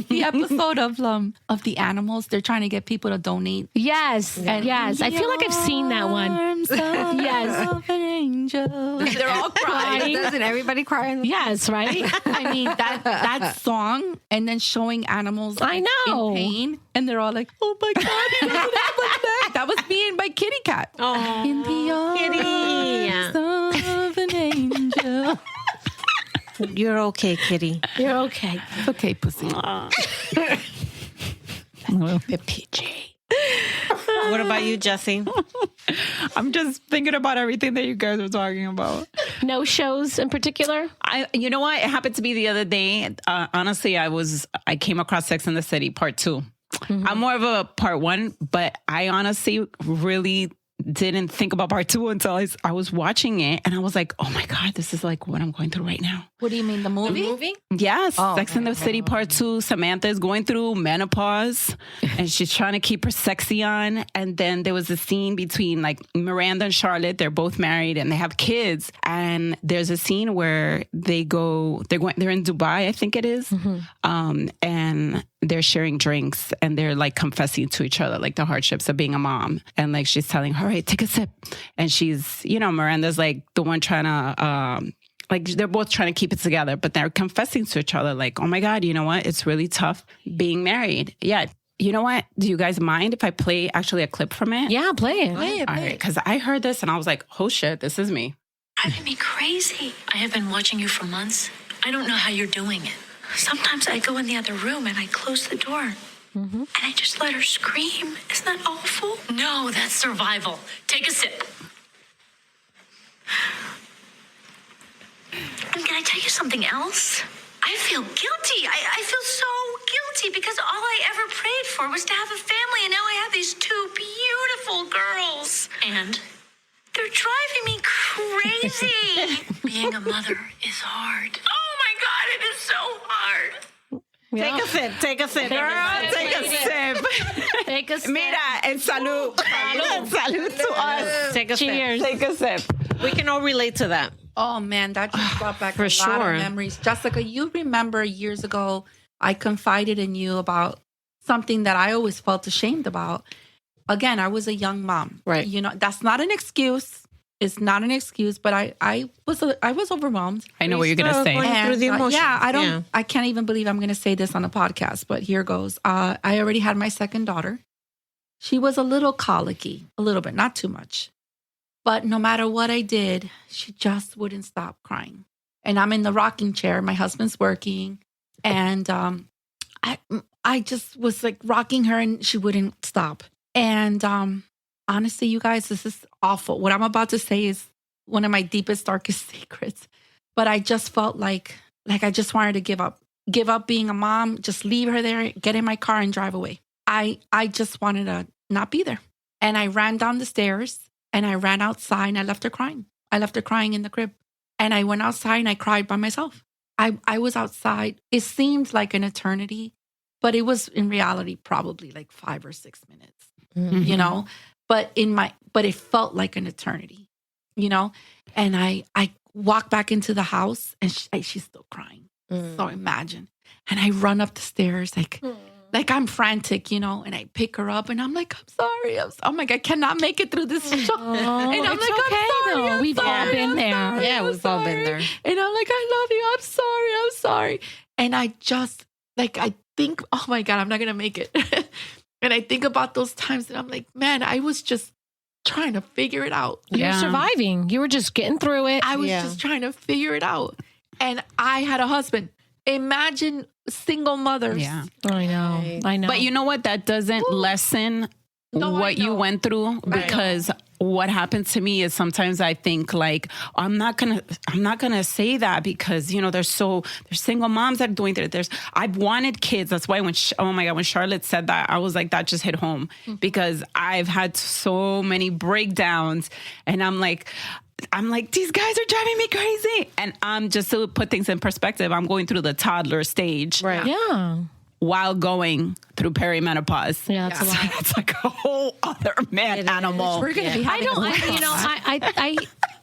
the episode of the animals. They're trying to get people to donate. Yes, yes. I feel like I've seen that one. Arms Yes. of an angel. They're all crying. Crying. Doesn't everybody cry? Yes, right. I mean, that song, and then showing animals I know. in pain, and they're all like, oh my God, he doesn't have a leg. That was me and my kitty cat. Oh, In the arms of an angel. you're okay, kitty. You're okay. It's okay, pussy. PJ. What about you, Jesse? I'm just thinking about everything that you guys were talking about. No shows in particular. You know what? It happened to me the other day. Honestly, I came across Sex and the City Part 2. I'm more of a Part 1, but I honestly really didn't think about Part 2 until I was watching it, and I was like, oh my God, this is like what I'm going through right now. What do you mean, the movie? Yes, Sex and the City Part 2. Samantha is going through menopause and she's trying to keep her sexy on. And then there was a scene between like Miranda and Charlotte. They're both married and they have kids. And there's a scene where they're in Dubai, I think it is. And they're sharing drinks and they're like confessing to each other, like the hardships of being a mom. And like she's telling her, all right, take a sip. And she's, Miranda's like the one trying to, like they're both trying to keep it together, but they're confessing to each other like, oh my God, you know what? It's really tough being married. Yeah. You know what? Do you guys mind if I play actually a clip from it? Yeah, play it. All right. Because I heard this and I was like, oh shit, this is me. Driving me crazy. I have been watching you for months. I don't know how you're doing it. Sometimes I go in the other room and I close the door. And I just let her scream. Isn't that awful? No, that's survival. Take a sip. And can I tell you something else? I feel guilty. I feel so guilty because all I ever prayed for was to have a family, and now I have these two beautiful girls. And they're driving me crazy. Being a mother is hard. Oh my God, it is so hard. Yeah. Take a sip. Girl, take a sip. Take a sip. Mira, and salud. Salud to us. Take a Cheers. Take a sip. sip. We can all relate to that. Oh man, that just brought back For a lot sure. of memories. Jessica, you remember years ago, I confided in you about something that I always felt ashamed about. Again, I was a young mom. Right. That's not an excuse. It's not an excuse, but I was overwhelmed. I know what you're going to say. Going through the emotions. I can't even believe I'm going to say this on a podcast, but here goes. I already had my second daughter. She was a little colicky, a little bit, not too much. But no matter what I did, she just wouldn't stop crying. And I'm in the rocking chair. My husband's working. And I just was like rocking her and she wouldn't stop. And honestly, you guys, this is awful. What I'm about to say is one of my deepest, darkest secrets. But I just felt like I just wanted to give up being a mom, just leave her there, get in my car and drive away. I just wanted to not be there. And I ran down the stairs and I ran outside and I left her crying. I left her crying in the crib. And I went outside and I cried by myself. I was outside. It seemed like an eternity, but it was in reality probably like 5 or 6 minutes, But it felt like an eternity, And I walk back into the house and she's still crying. So imagine. And I run up the stairs like I'm frantic, and I pick her up and I'm like, I'm sorry. Oh my God, I cannot make it through this show. And I'm it's like, okay, I'm sorry. though. We've all been there. Yeah, we've all been there. And I'm like, I love you. I'm sorry. And I just I think, oh my God, I'm not going to make it. And I think about those times and I'm like, man, I was just trying to figure it out. You were surviving. You were just getting through it. I was just trying to figure it out. And I had a husband. Imagine single mothers. Yeah. I know. But you know what? That doesn't lessen what you went through, because what happens to me is sometimes I think like, I'm not gonna say that because, there's single moms that are doing that. I've wanted kids. That's why when Charlotte said that, I was like, that just hit home because I've had so many breakdowns and I'm like, these guys are driving me crazy. And I'm just to put things in perspective, I'm going through the toddler stage. Right. Yeah. While going through perimenopause. Yeah, that's a lot. It's like a whole other animal. We're going to be having I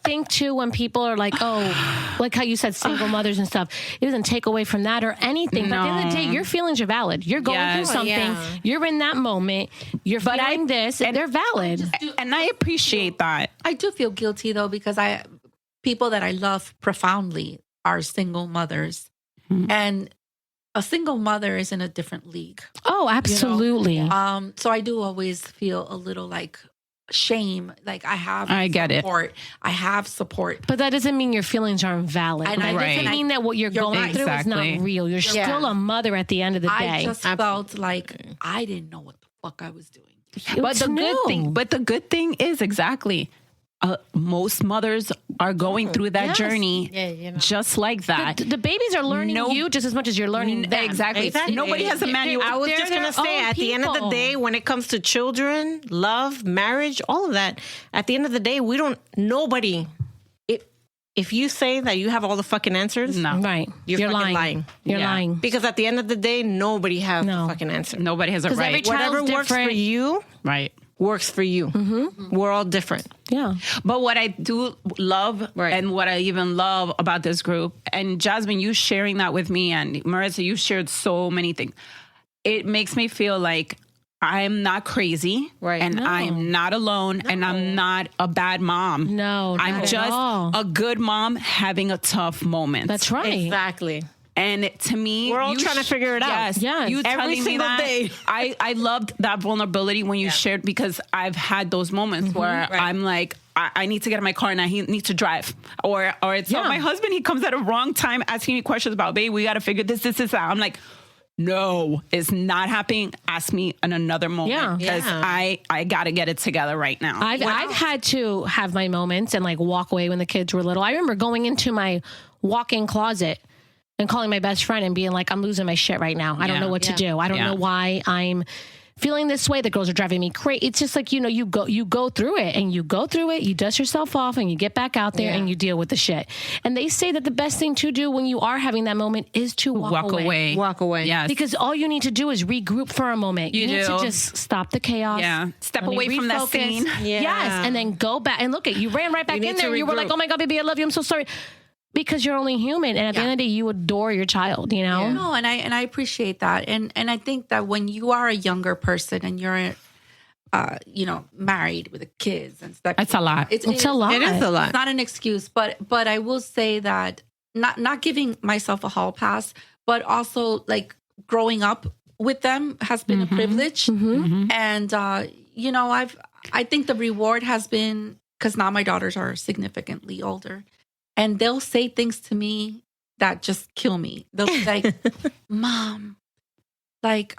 think too, when people are like, oh, like how you said single mothers and stuff, it doesn't take away from that or anything. But at the end of the day, your feelings are valid. You're going through something. You're in that moment. You're feeling this, and they're valid. And I appreciate that. I do feel guilty though, because people that I love profoundly are single mothers. And a single mother is in a different league. Oh, absolutely. So I do always feel a little like shame. Like I get it. I have support. But that doesn't mean your feelings aren't valid. And it doesn't mean that what you're going right. through is Exactly. not real. You're still a mother at the end of the day. I just felt like I didn't know what the fuck I was doing. But the good thing is exactly most mothers are going through that journey just like that. The babies are learning you just as much as you're learning them. Exactly. Nobody has a manual. I was just going to say, at the end of the day, when it comes to children, love, marriage, all of that, at the end of the day, nobody, if you say that you have all the fucking answers, right, you're fucking lying. You're lying. Because at the end of the day, nobody has the fucking answer. Nobody has a right. Whatever works for you, right, works for you. We're all different. Yeah. But what I do love and what I even love about this group, and Jasmine, you sharing that with me, and Marissa, you shared so many things. It makes me feel like I'm not crazy, and I'm not alone, and I'm not a bad mom. No, I'm just a good mom having a tough moment. That's right. Exactly. And to me, we're all trying to figure it out. Yes. You Every telling me single that, day. I loved that vulnerability when you shared, because I've had those moments where I'm like, I need to get in my car and I need to drive. Or it's not my husband, he comes at a wrong time asking me questions about, babe, we got to figure this out. I'm like, no, it's not happening. Ask me in another moment. Because I got to get it together right now. I've had to have my moments and like walk away when the kids were little. I remember going into my walk-in closet and calling my best friend and being like, I'm losing my shit right now. I don't know what to do. I don't know why I'm feeling this way. The girls are driving me crazy. It's just like, you go through it and you go through it. You dust yourself off and you get back out there and you deal with the shit. And they say that the best thing to do when you are having that moment is to walk away. Walk away. Yes. Because all you need to do is regroup for a moment. You need to just stop the chaos. Yeah. Step away from that scene. Yes. And then go back and look at you ran right back in there. You were like, oh my God, baby, I love you. I'm so sorry. Because you're only human, and at the end of the day, you adore your child. No, and I appreciate that, and I think that when you are a younger person and you're, married with the kids and stuff, it's a lot. It's a lot. It is a lot. It's not an excuse, but I will say that not giving myself a hall pass, but also like growing up with them has been a privilege, and I think the reward has been, because now my daughters are significantly older. And they'll say things to me that just kill me. They'll be like, Mom, like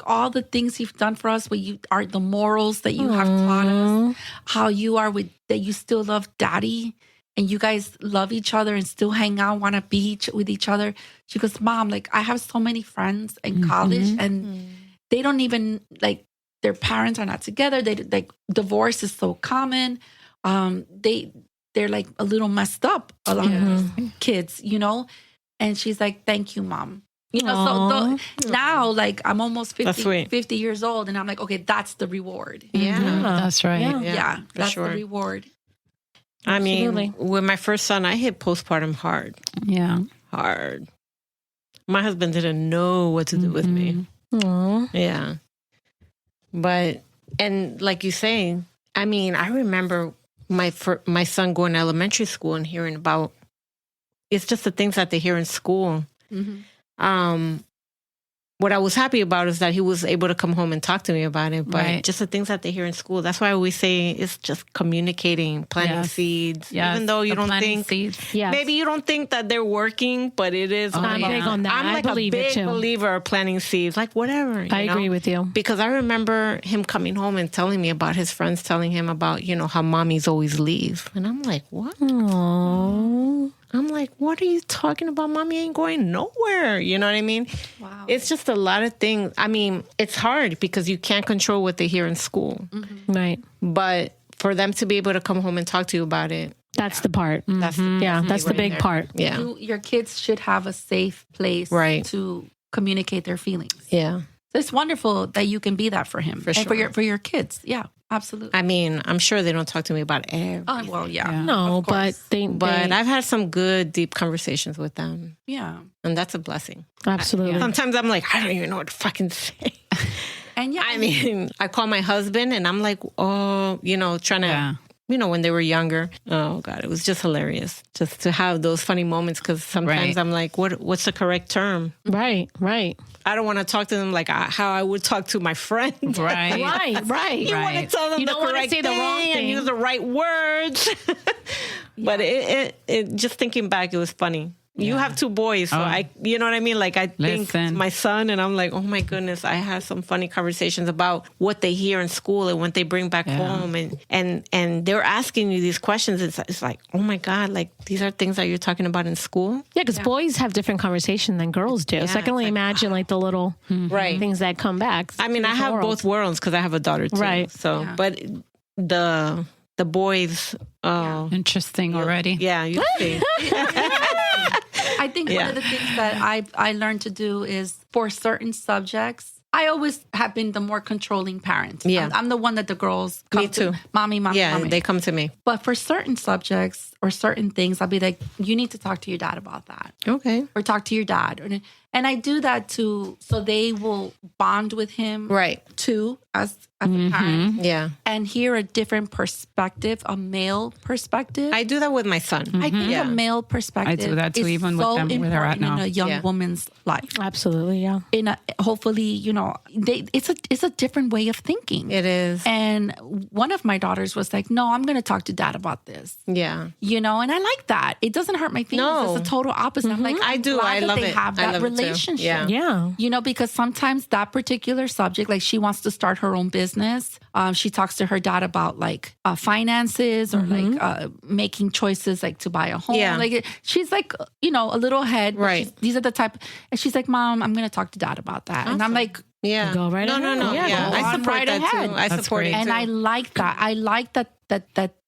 all the things you've done for us, what you are, the morals that you have taught us, how you are that you still love daddy and you guys love each other and still hang out, want to be with each other. She goes, Mom, like I have so many friends in college and they don't even, like, their parents are not together. They like, divorce is so common. They're like a little messed up, a lot of these kids, And she's like, thank you, Mom. So now, like, I'm almost 50 years old, and I'm like, okay, that's the reward. Yeah, that's right. Yeah, that's the reward. I Absolutely. mean, with my first son, I hit postpartum hard. Yeah. Hard. My husband didn't know what to do with me. Aw. Yeah. But, and like you say, I mean, I remember my son going to elementary school and hearing about, it's just the things that they hear in school. What I was happy about is that he was able to come home and talk to me about it. But Right. just the things that they hear in school, that's why I always say it's just communicating, planting Yes. seeds. Yes. Even though you The don't planting think, seeds. Yes. maybe you don't think that they're working, but it is. I'm yeah. big on that. I'm like I believe a it big too. believer of planting seeds, like whatever. I you know? agree with you. Because I remember him coming home and telling me about his friends telling him about, how mommies always leave. And I'm like, what? Aww. I'm like, what are you talking about? Mommy ain't going nowhere. You know what I mean? Wow. It's just a lot of things. I mean, it's hard because you can't control what they hear in school. Right. But for them to be able to come home and talk to you about it, That's the part. that's Yeah, that's the right big there. part. Yeah. Your kids should have a safe place Right. to communicate their feelings. Yeah. So it's wonderful that you can be that for him For and sure. for your kids. Yeah, absolutely. I mean, I'm sure they don't talk to me about everything. Oh, well, yeah. No, Of but course. But I've had some good, deep conversations with them. Yeah. And that's a blessing. absolutely. Sometimes I'm like, I don't even know what to fucking say. And yeah, I mean, I call my husband and I'm like, oh, trying to, Yeah. when they were younger. Oh, God, it was just hilarious just to have those funny moments because sometimes Right. I'm like, what's the correct term? Right, right. I don't want to talk to them like how I would talk to my friend. Right. Right. You want to Right. tell them You the don't wanna correct say the thing wrong and thing. use the right words. But it just thinking back, it was funny. You have two boys, so you know what I mean? Like I think Listen. my son and I'm like, oh my goodness, I have some funny conversations about what they hear in school and what they bring back home and they're asking you these questions. It's like, oh my God, like these are things that you're talking about in school. Yeah, because boys have different conversation than girls do. So I can only imagine like the little Right. things that come back. I mean, I Different have worlds. both worlds because I have a daughter too. Right. So, Yeah. but the boys, Interesting already. yeah, you see. I think one of the things that I learned to do is for certain subjects, I always have been the more controlling parent. Yeah. I'm the one that the girls come Me too. to. Mommy, Yeah, mommy. they come to me. But for certain subjects or certain things, I'll be like, you need to talk to your dad about that. Okay. Or talk to your dad. And I do that too, so they will bond with him Right. too, as a parent, Yeah. and hear a different perspective, a male perspective. I do that with my son. I think Yeah. a male perspective I do that too, is even with so them, where they're at important now. in a young Yeah. woman's life. Absolutely, yeah. Hopefully, it's a different way of thinking. It is. And one of my daughters was like, "No, I'm going to talk to dad about this." Yeah. And I like that. It doesn't hurt my feelings. No. It's the total opposite. I'm like, I do. glad I that love they it. have I that love it too. relationship. Yeah. Yeah. Because sometimes that particular subject, like she wants to start her own business. She talks to her dad about like finances or like making choices like to buy a home. Yeah. Like she's like, a little ahead. but Right. these are the type. And she's like, Mom, I'm going to talk to dad about that. And I'm like, Yeah. Go right no, ahead. No. Yeah, Yeah. go I on support right that ahead. too. I That's support great. it and too. I like that. I like that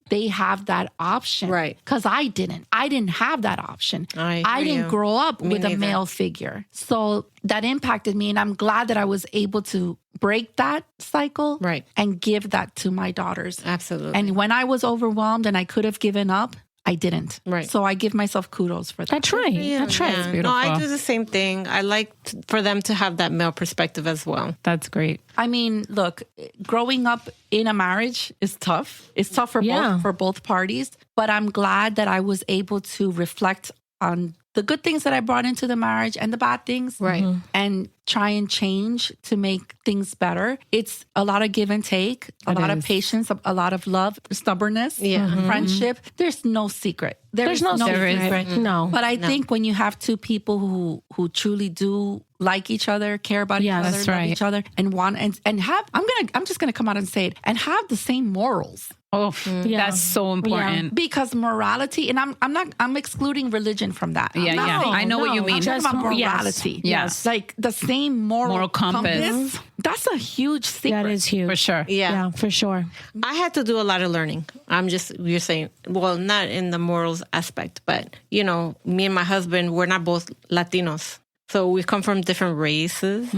they have that option. Right. Because I didn't have that option. I hear didn't you. grow up Me with a neither. male figure. So that impacted me. And I'm glad that I was able to break that cycle Right. and give that to my daughters. Absolutely. And when I was overwhelmed and I could have given up, I didn't. Right. So I give myself kudos for that. That's right. That's right. Yeah. beautiful. No, I do the same thing. I like for them to have that male perspective as well. That's great. I mean, look, growing up in a marriage is tough. It's tough for both parties, but I'm glad that I was able to reflect on the good things that I brought into the marriage and the bad things. Right. And try and change to make things better. It's a lot of give and take, a lot of patience, a lot of love, stubbornness, friendship. There's no secret. There's no secret. No. But I think when you have two people who truly do like each other, care about each other, that's love right. each other, and want and have I'm just gonna come out and say it, and have the same morals. Oh, that's so important. Because morality, and I'm excluding religion from that. Yeah, I'm not yeah. saying- I know what you I'm mean. talking about morality. Yes. Like the same moral compass. That's a huge secret. That is huge. For sure. Yeah. For sure. I had to do a lot of learning. You're saying, well, not in the morals aspect, but, me and my husband, we're not both Latinos. So we come from different races,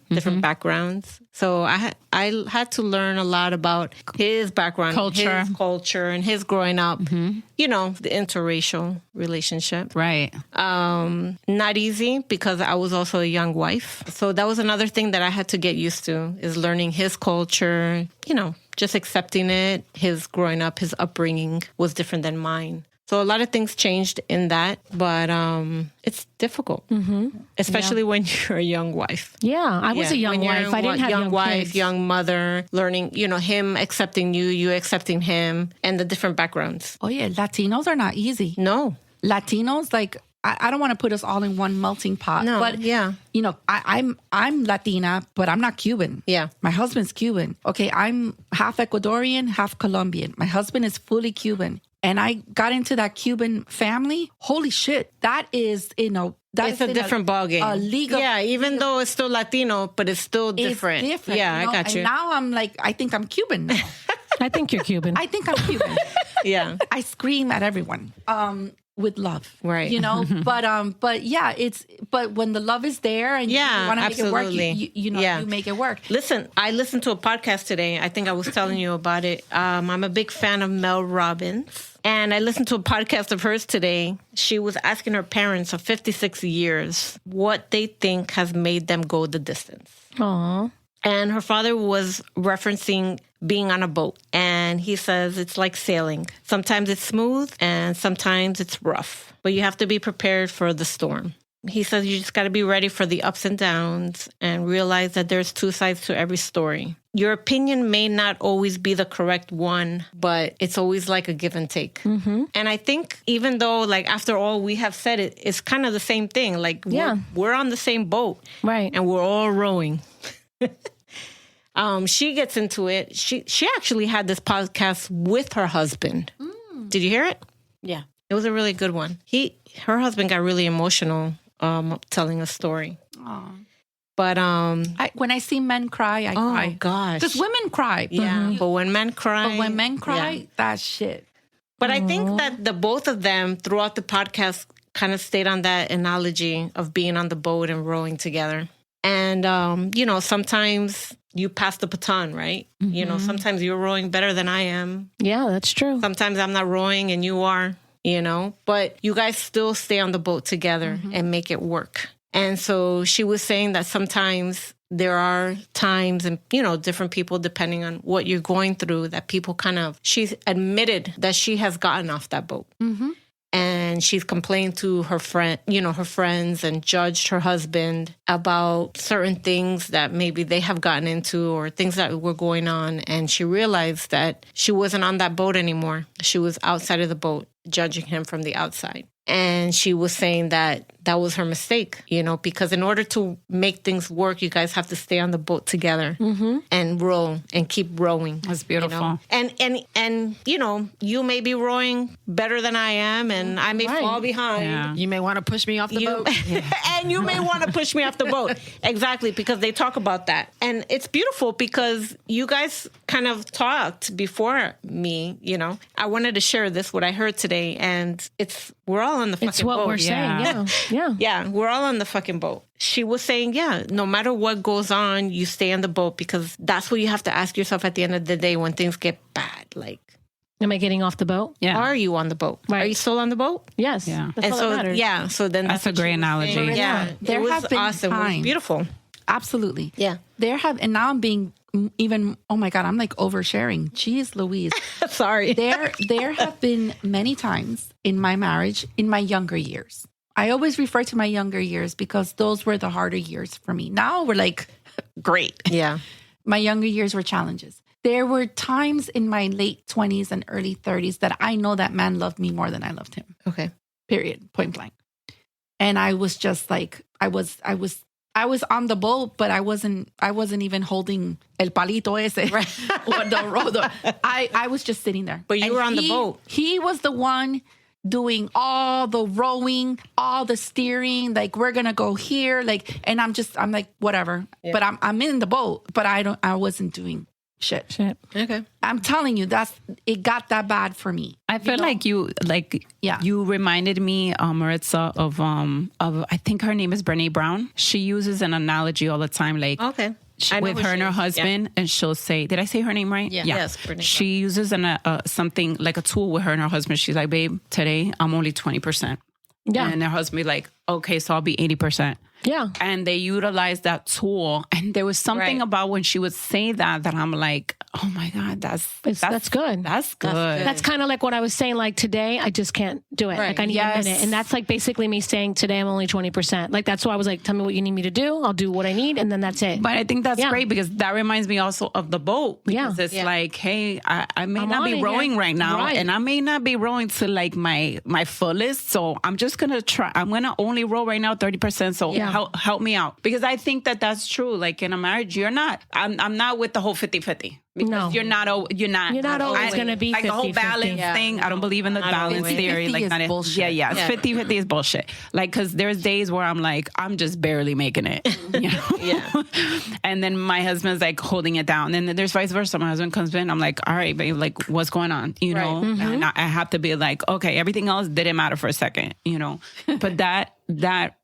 different backgrounds. So I had to learn a lot about his background, his culture, and his growing up. You know, the interracial relationship. Right. Not easy because I was also a young wife. So that was another thing that I had to get used to, is learning his culture. You know, just accepting it. His growing up, his upbringing was different than mine. So a lot of things changed in that, but it's difficult, especially when you're a young wife. Yeah, I was a young wife. I didn't have young wife, kids. young mother, learning, you know, him accepting you accepting him, and the different backgrounds. Oh yeah, Latinos are not easy. No. Latinos, like I don't want to put us all in one melting pot. No, but yeah. you know, I'm Latina, but I'm not Cuban. Yeah. My husband's Cuban. Okay, I'm half Ecuadorian, half Colombian. My husband is fully Cuban. And I got into that Cuban family. Holy shit. That is, you know, It's a different ballgame. A league of, yeah, even though it's still Latino, but it's still different. It's different. Yeah, you know? I got you. And now I'm like, I think I'm Cuban now. I think you're Cuban. I think I'm Cuban. Yeah. I scream at everyone. With love, right? You know, but yeah, but when the love is there and you want to make it work, you know, you make it work. Listen, I listened to a podcast today. I think I was telling you about it. I'm a big fan of Mel Robbins, and I listened to a podcast of hers today. She was asking her parents of 56 years what they think has made them go the distance. Aww. And her father was referencing being on a boat. And he says it's like sailing. Sometimes it's smooth and sometimes it's rough. But you have to be prepared for the storm. He says you just got to be ready for the ups and downs and realize that there's two sides to every story. Your opinion may not always be the correct one, but it's always like a give and take. And I think even though, like, after all we have said it, it's kind of the same thing. Like, we're on the same boat. Right. And we're all rowing. She gets into it. She actually had this podcast with her husband. Did you hear it? Yeah. It was a really good one. Her husband got really emotional telling a story. Aww. But when I see men cry, I cry. Oh gosh. Because women cry. Yeah. But when men cry, that's shit. But I think that the both of them throughout the podcast kind of stayed on that analogy of being on the boat and rowing together. And, you know, sometimes you pass the baton, right? You know, sometimes you're rowing better than I am. Yeah, that's true. Sometimes I'm not rowing and you are, you know, but you guys still stay on the boat together and make it work. And so she was saying that sometimes there are times and, you know, different people, depending on what you're going through, that people she's admitted that she has gotten off that boat. And she's complained to her friends and judged her husband about certain things that maybe they have gotten into or things that were going on. And she realized that she wasn't on that boat anymore. She was outside of the boat, judging him from the outside. And she was saying that that was her mistake, you know, because in order to make things work, you guys have to stay on the boat together and row and keep rowing. That's beautiful. You know? And you know, you may be rowing better than I am, and I may fall behind. Yeah. You may want to push me off the boat. And you may want to push me off the boat. Exactly, because they talk about that. And it's beautiful because you guys kind of talked before me, you know. I wanted to share this, what I heard today, and we're all on the fucking boat. It's what we're saying, yeah. Yeah, we're all on the fucking boat. She was saying, no matter what goes on, you stay on the boat because that's what you have to ask yourself at the end of the day when things get bad. Like, am I getting off the boat? Yeah. Are you on the boat? Right. Are you still on the boat? Yes. Yeah. That's And all so, that matters. yeah, so then That's a great analogy. Yeah, There it was have been awesome. It was times. beautiful. Absolutely. Yeah. And now I'm being even, oh my God, I'm like oversharing. Jeez Louise. Sorry. There have been many times in my marriage, in my younger years. I always refer to my younger years because those were the harder years for me. Now we're like, great. Yeah. My younger years were challenges. There were times in my late 20s and early 30s that I know that man loved me more than I loved him. Okay. Period. Point blank. And I was just like, I was on the boat, but I wasn't even holding el palito ese or the rodo. I was just sitting there. But you were on the boat. He was the one doing all the rowing, all the steering, like we're gonna go here, like, and I'm like, whatever. Yeah. But I'm in the boat, but I wasn't doing Shit. Okay. I'm telling you, it got that bad for me. I feel like you reminded me, Maritza, of I think her name is Brene Brown. She uses an analogy all the time, like Okay. with her and her husband, and she'll say, "Did I say her name right?" Yeah. Yes, Brene Brown. She uses something like a tool with her and her husband. She's like, "Babe, today I'm only 20%." Yeah. And her husband be like, "Okay, so I'll be 80%." Yeah. And they utilize that tool. And there was something about when she would say that I'm like, oh my God, that's good. That's good. That's kind of like what I was saying. Like today, I just can't do it. Right. Like I need a minute. And that's like basically me saying today I'm only 20%. Like that's why I was like, tell me what you need me to do. I'll do what I need. And then that's it. But I think that's great because that reminds me also of the boat. Because it's like, hey, I may not be rowing right now. Right. And I may not be rowing to like my fullest. So I'm just going to try. I'm going to only row right now 30%. So help me out. Because I think that's true. Like in a marriage, I'm not with the whole 50-50. Because you're not always going to be like 50, the whole balance thing. I don't believe in the balance theory. Like is bullshit. 50-50 is bullshit. Like, because there's days where I'm like, I'm just barely making it. You know? And then my husband's like holding it down. And then there's vice versa. My husband comes in. I'm like, all right, babe, like what's going on? You know, and I have to be like, okay, everything else didn't matter for a second, you know, but that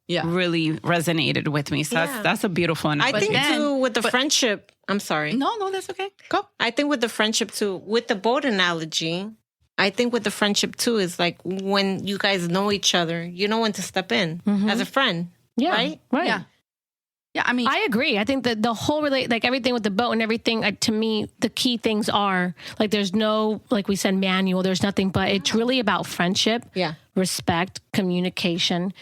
really resonated with me. So that's a beautiful analogy. I think too with the friendship. I'm sorry. No, that's okay. Go. I think with the friendship too, with the boat analogy, I think with the friendship too is like when you guys know each other, you know when to step in as a friend. Yeah. Right? Right. Yeah. Yeah, I mean, I agree. I think that the whole like everything with the boat and everything, to me, the key things are like there's no, like we said, manual. There's nothing, but it's really about friendship, respect, communication,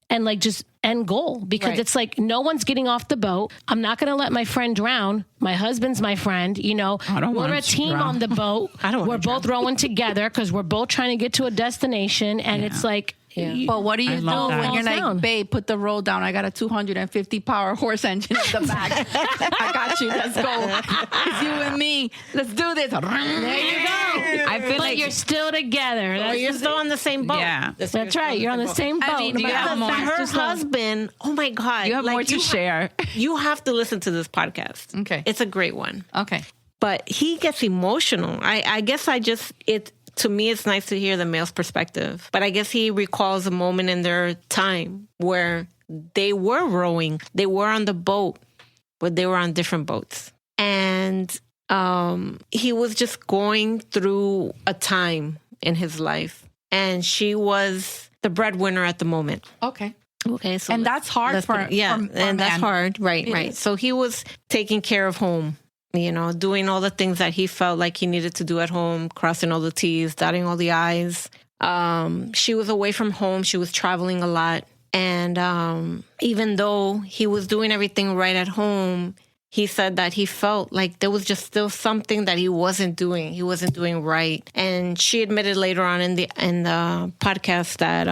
and like just end goal. Because it's like no one's getting off the boat. I'm not going to let my friend drown. My husband's my friend. You know, we're a team on the boat. We're both rowing together because we're both trying to get to a destination, and it's like. Yeah. But what do you do when you're like, down. babe, put the roll down. I got a 250 power horse engine in the back. I got you. Let's go. It's you and me. Let's do this. There you go. I feel like you're still together. You're still on the same boat. Yeah. That's right. You're on the same boat. I mean, you have more. Her husband, oh my God. You have more to share. You have to listen to this podcast. Okay. It's a great one. Okay. But he gets emotional. I guess to me, it's nice to hear the male's perspective. But I guess he recalls a moment in their time where they were rowing. They were on the boat, but they were on different boats. And he was just going through a time in his life. And she was the breadwinner at the moment. Okay. Okay. So and that's hard for and that's hard. Right. So he was taking care of home. You know, doing all the things that he felt like he needed to do at home, crossing all the T's, dotting all the I's. She was away from home. She was traveling a lot. And even though he was doing everything right at home, he said that he felt like there was just still something that he wasn't doing. He wasn't doing right. And she admitted later on in the podcast that,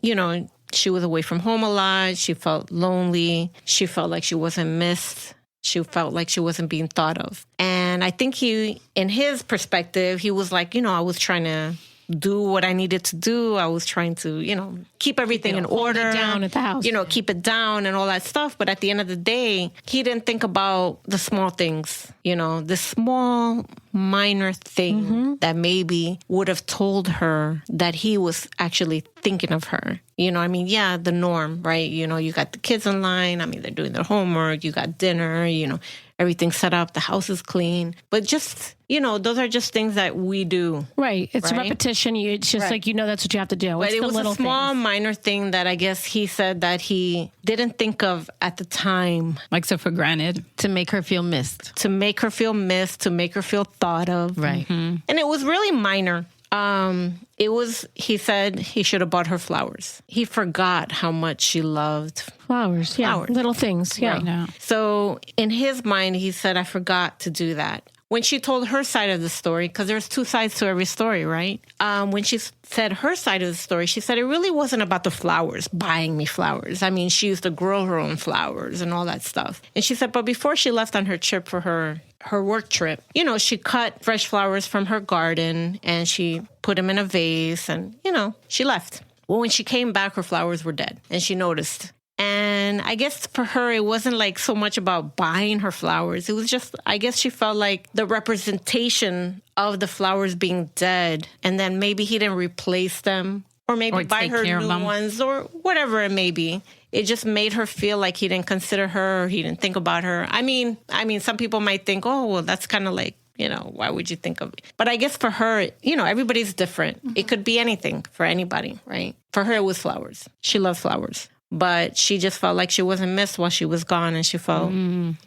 you know, she was away from home a lot. She felt lonely. She felt like she wasn't missed. She felt like she wasn't being thought of. And I think in his perspective, he was like, you know, I was trying to do what I needed to do. I was trying to, you know, keep everything in order. Hold it down at the house. You know, keep it down and all that stuff. But at the end of the day, he didn't think about the small things, you know, the small minor thing that maybe would have told her that he was actually thinking of her. You know, I mean, yeah, the norm, right? You know, you got the kids in line. I mean, they're doing their homework. You got dinner, you know, everything's set up. The house is clean. But just, you know, those are just things that we do. Right. It's repetition. It's just like, you know, that's what you have to do. But it's it the was little a small, things. minor thing that I guess he said that he didn't think of at the time. Like, so for granted. To make her feel missed. To make her feel missed, to make her feel thought of. Right. And it was really minor. He said he should have bought her flowers. He forgot how much she loved Flowers. Yeah. Flowers. Little things. Yeah. Right. So in his mind, he said, I forgot to do that. When she told her side of the story, because there's two sides to every story, right? When she said her side of the story, she said it really wasn't about the flowers, buying me flowers. I mean, she used to grow her own flowers and all that stuff. And she said, but before she left on her trip for her work trip, you know, she cut fresh flowers from her garden and she put them in a vase and, you know, she left. Well, when she came back, her flowers were dead and she noticed. And I guess for her, it wasn't like so much about buying her flowers. It was just, I guess she felt like the representation of the flowers being dead, and then maybe he didn't replace them, or maybe buy her new ones, or whatever it may be. It just made her feel like he didn't consider her, or he didn't think about her. I mean, some people might think, oh, well, that's kind of like, why would you think of it? But I guess for her, everybody's different. Mm-hmm. It could be anything for anybody, right? For her, it was flowers. She loves flowers. But she just felt like she wasn't missed while she was gone. And she felt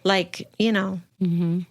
like, they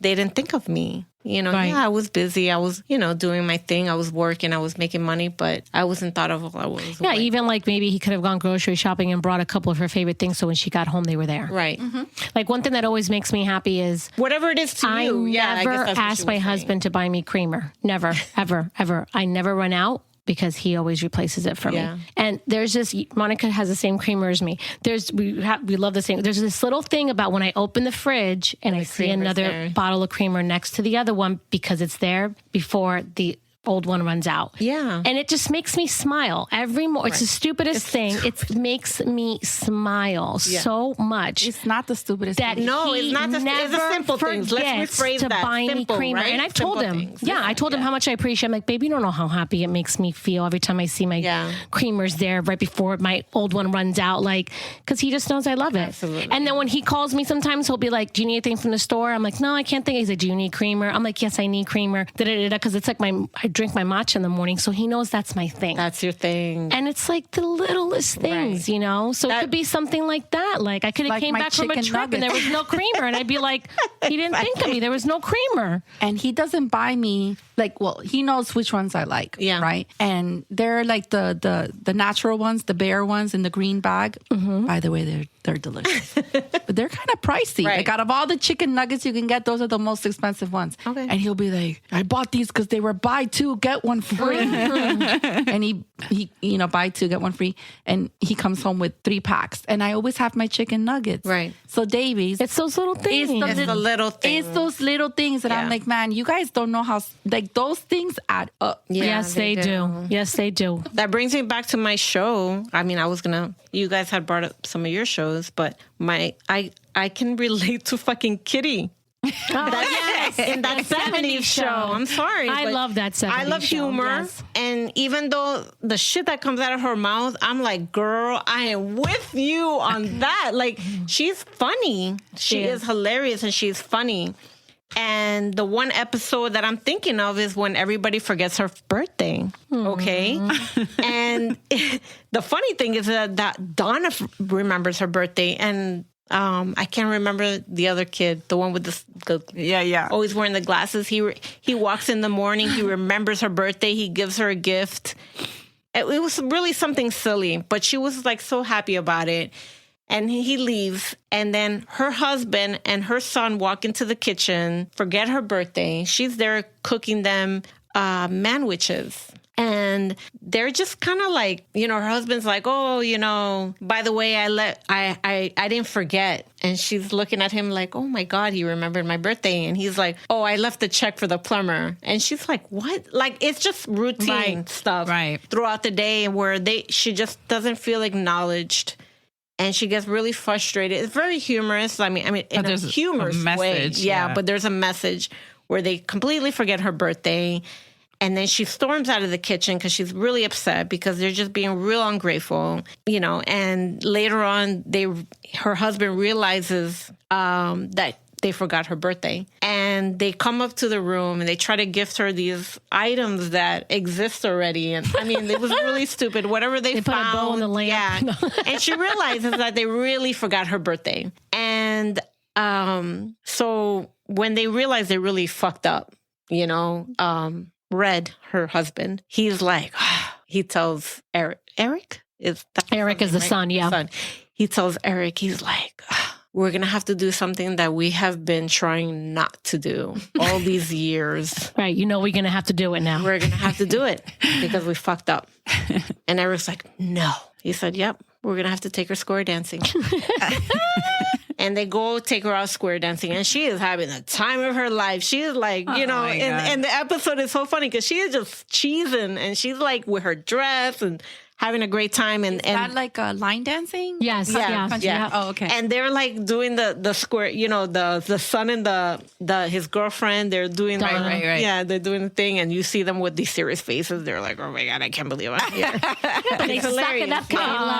didn't think of me. Right. Yeah, I was busy. I was, doing my thing. I was working. I was making money, but I wasn't thought of. I was yeah, away. even like maybe he could have gone grocery shopping and brought a couple of her favorite things. So when she got home, they were there. Right. Mm-hmm. Like one thing that always makes me happy is whatever it is to you. Yeah, I never asked my husband to buy me creamer. Never, ever, ever. I never run out, because he always replaces it for me. And there's this, Monica has the same creamer as me. We love the same. There's this little thing about when I open the fridge and I see another bottle of creamer next to the other one, because it's there before the old one runs out. Yeah. And it just makes me smile every morning. It's the stupidest thing. It makes me smile so much. It's not the stupidest thing. No, it's not. It's the simple things. Let's rephrase to that. buy Simple, me creamer. right? And I've told him. Things. I told him how much I appreciate. I'm like, babe, you don't know how happy it makes me feel every time I see my creamers there right before my old one runs out. Like, because he just knows I love it. Absolutely. And then when he calls me sometimes, he'll be like, do you need anything from the store? I'm like, no, I can't think. He's like, do you need creamer? I'm like, yes, I need creamer. Because it's like I drink my matcha in the morning, so he knows that's my thing. That's your thing. And it's like the littlest things, So it could be something like that. Like I could have came back from a trip and there was no creamer, and I'd be like, he didn't think of me. There was no creamer. And he doesn't buy me he knows which ones I like, right? And they're like the natural ones, the bare ones in the green bag. Mm-hmm. By the way, they're delicious, but they're kind of pricey. Right. Like out of all the chicken nuggets you can get, those are the most expensive ones. Okay. And he'll be like, I bought these because they were buy two get one free. And he buy two get one free, and he comes home with 3 packs. And I always have my chicken nuggets. Right. So Davies, it's those little things. It's the little things. It's those little things that I'm like, man, you guys don't know how those things add up. Yeah, yes, they do. Yes, they do. That brings me back to my show. I mean, you guys had brought up some of your shows, but I can relate to fucking Kitty. In that 70s show. I'm sorry. I love that 70s show. I love humor. Yes. And even though the shit that comes out of her mouth, I'm like, girl, I am with you on that. Like, she's funny. She is hilarious, and she's funny. And the one episode that I'm thinking of is when everybody forgets her birthday. Okay. And the funny thing is that Donna remembers her birthday, and I can't remember the other kid, the one with the always wearing the glasses. He walks in the morning. He remembers her birthday. He gives her a gift. It was really something silly, but she was like so happy about it. And he leaves, and then her husband and her son walk into the kitchen, forget her birthday. She's there cooking them manwiches. And they're just kind of like, her husband's like, oh, by the way, I didn't forget. And she's looking at him like, oh my God, he remembered my birthday. And he's like, oh, I left the check for the plumber. And she's like, what? Like, it's just routine stuff throughout the day where she just doesn't feel acknowledged. And she gets really frustrated. It's very humorous. I mean, in a humorous way. Yeah, but there's a message where they completely forget her birthday. And then she storms out of the kitchen because she's really upset because they're just being real ungrateful, And later on, her husband realizes that they forgot her birthday. And they come up to the room and they try to gift her these items that exist already. And I mean, it was really stupid. Whatever they found. Put a bow in the lamp. Yeah. And she realizes that they really forgot her birthday. And so when they realize they really fucked up, Red, her husband, he's like, he tells Eric is the son, yeah. Son. He tells Eric, he's like, we're going to have to do something that we have been trying not to do all these years. Right. We're going to have to do it now. We're going to have to do it because we fucked up. And Eric's like, no. He said, yep, we're going to have to take her square dancing. And they go take her out square dancing, and she is having the time of her life. She is like, and the episode is so funny because she is just cheesing, and she's like with her dress and having a great time. And That like line dancing? Yes. Yeah, Yeah. yeah. Oh, okay. And they're like doing the square, you know, the son and his girlfriend. They're doing like, right. yeah, they're doing the thing, and you see them with these serious faces. They're like, oh my god, I can't believe I'm here. But they suck it up.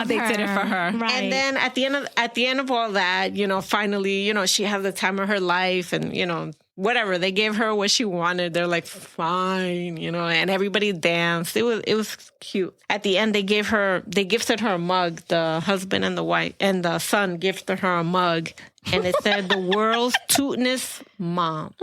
They did it for her. Right. And then at the end of all that, you know, finally, you know, she had the time of her life, and you know, whatever, they gave her what she wanted. They're like, fine, you know, and everybody danced. It was cute. At the end, they gifted her a mug. The husband and the wife and the son gifted her a mug, and it said the world's tootinest mom.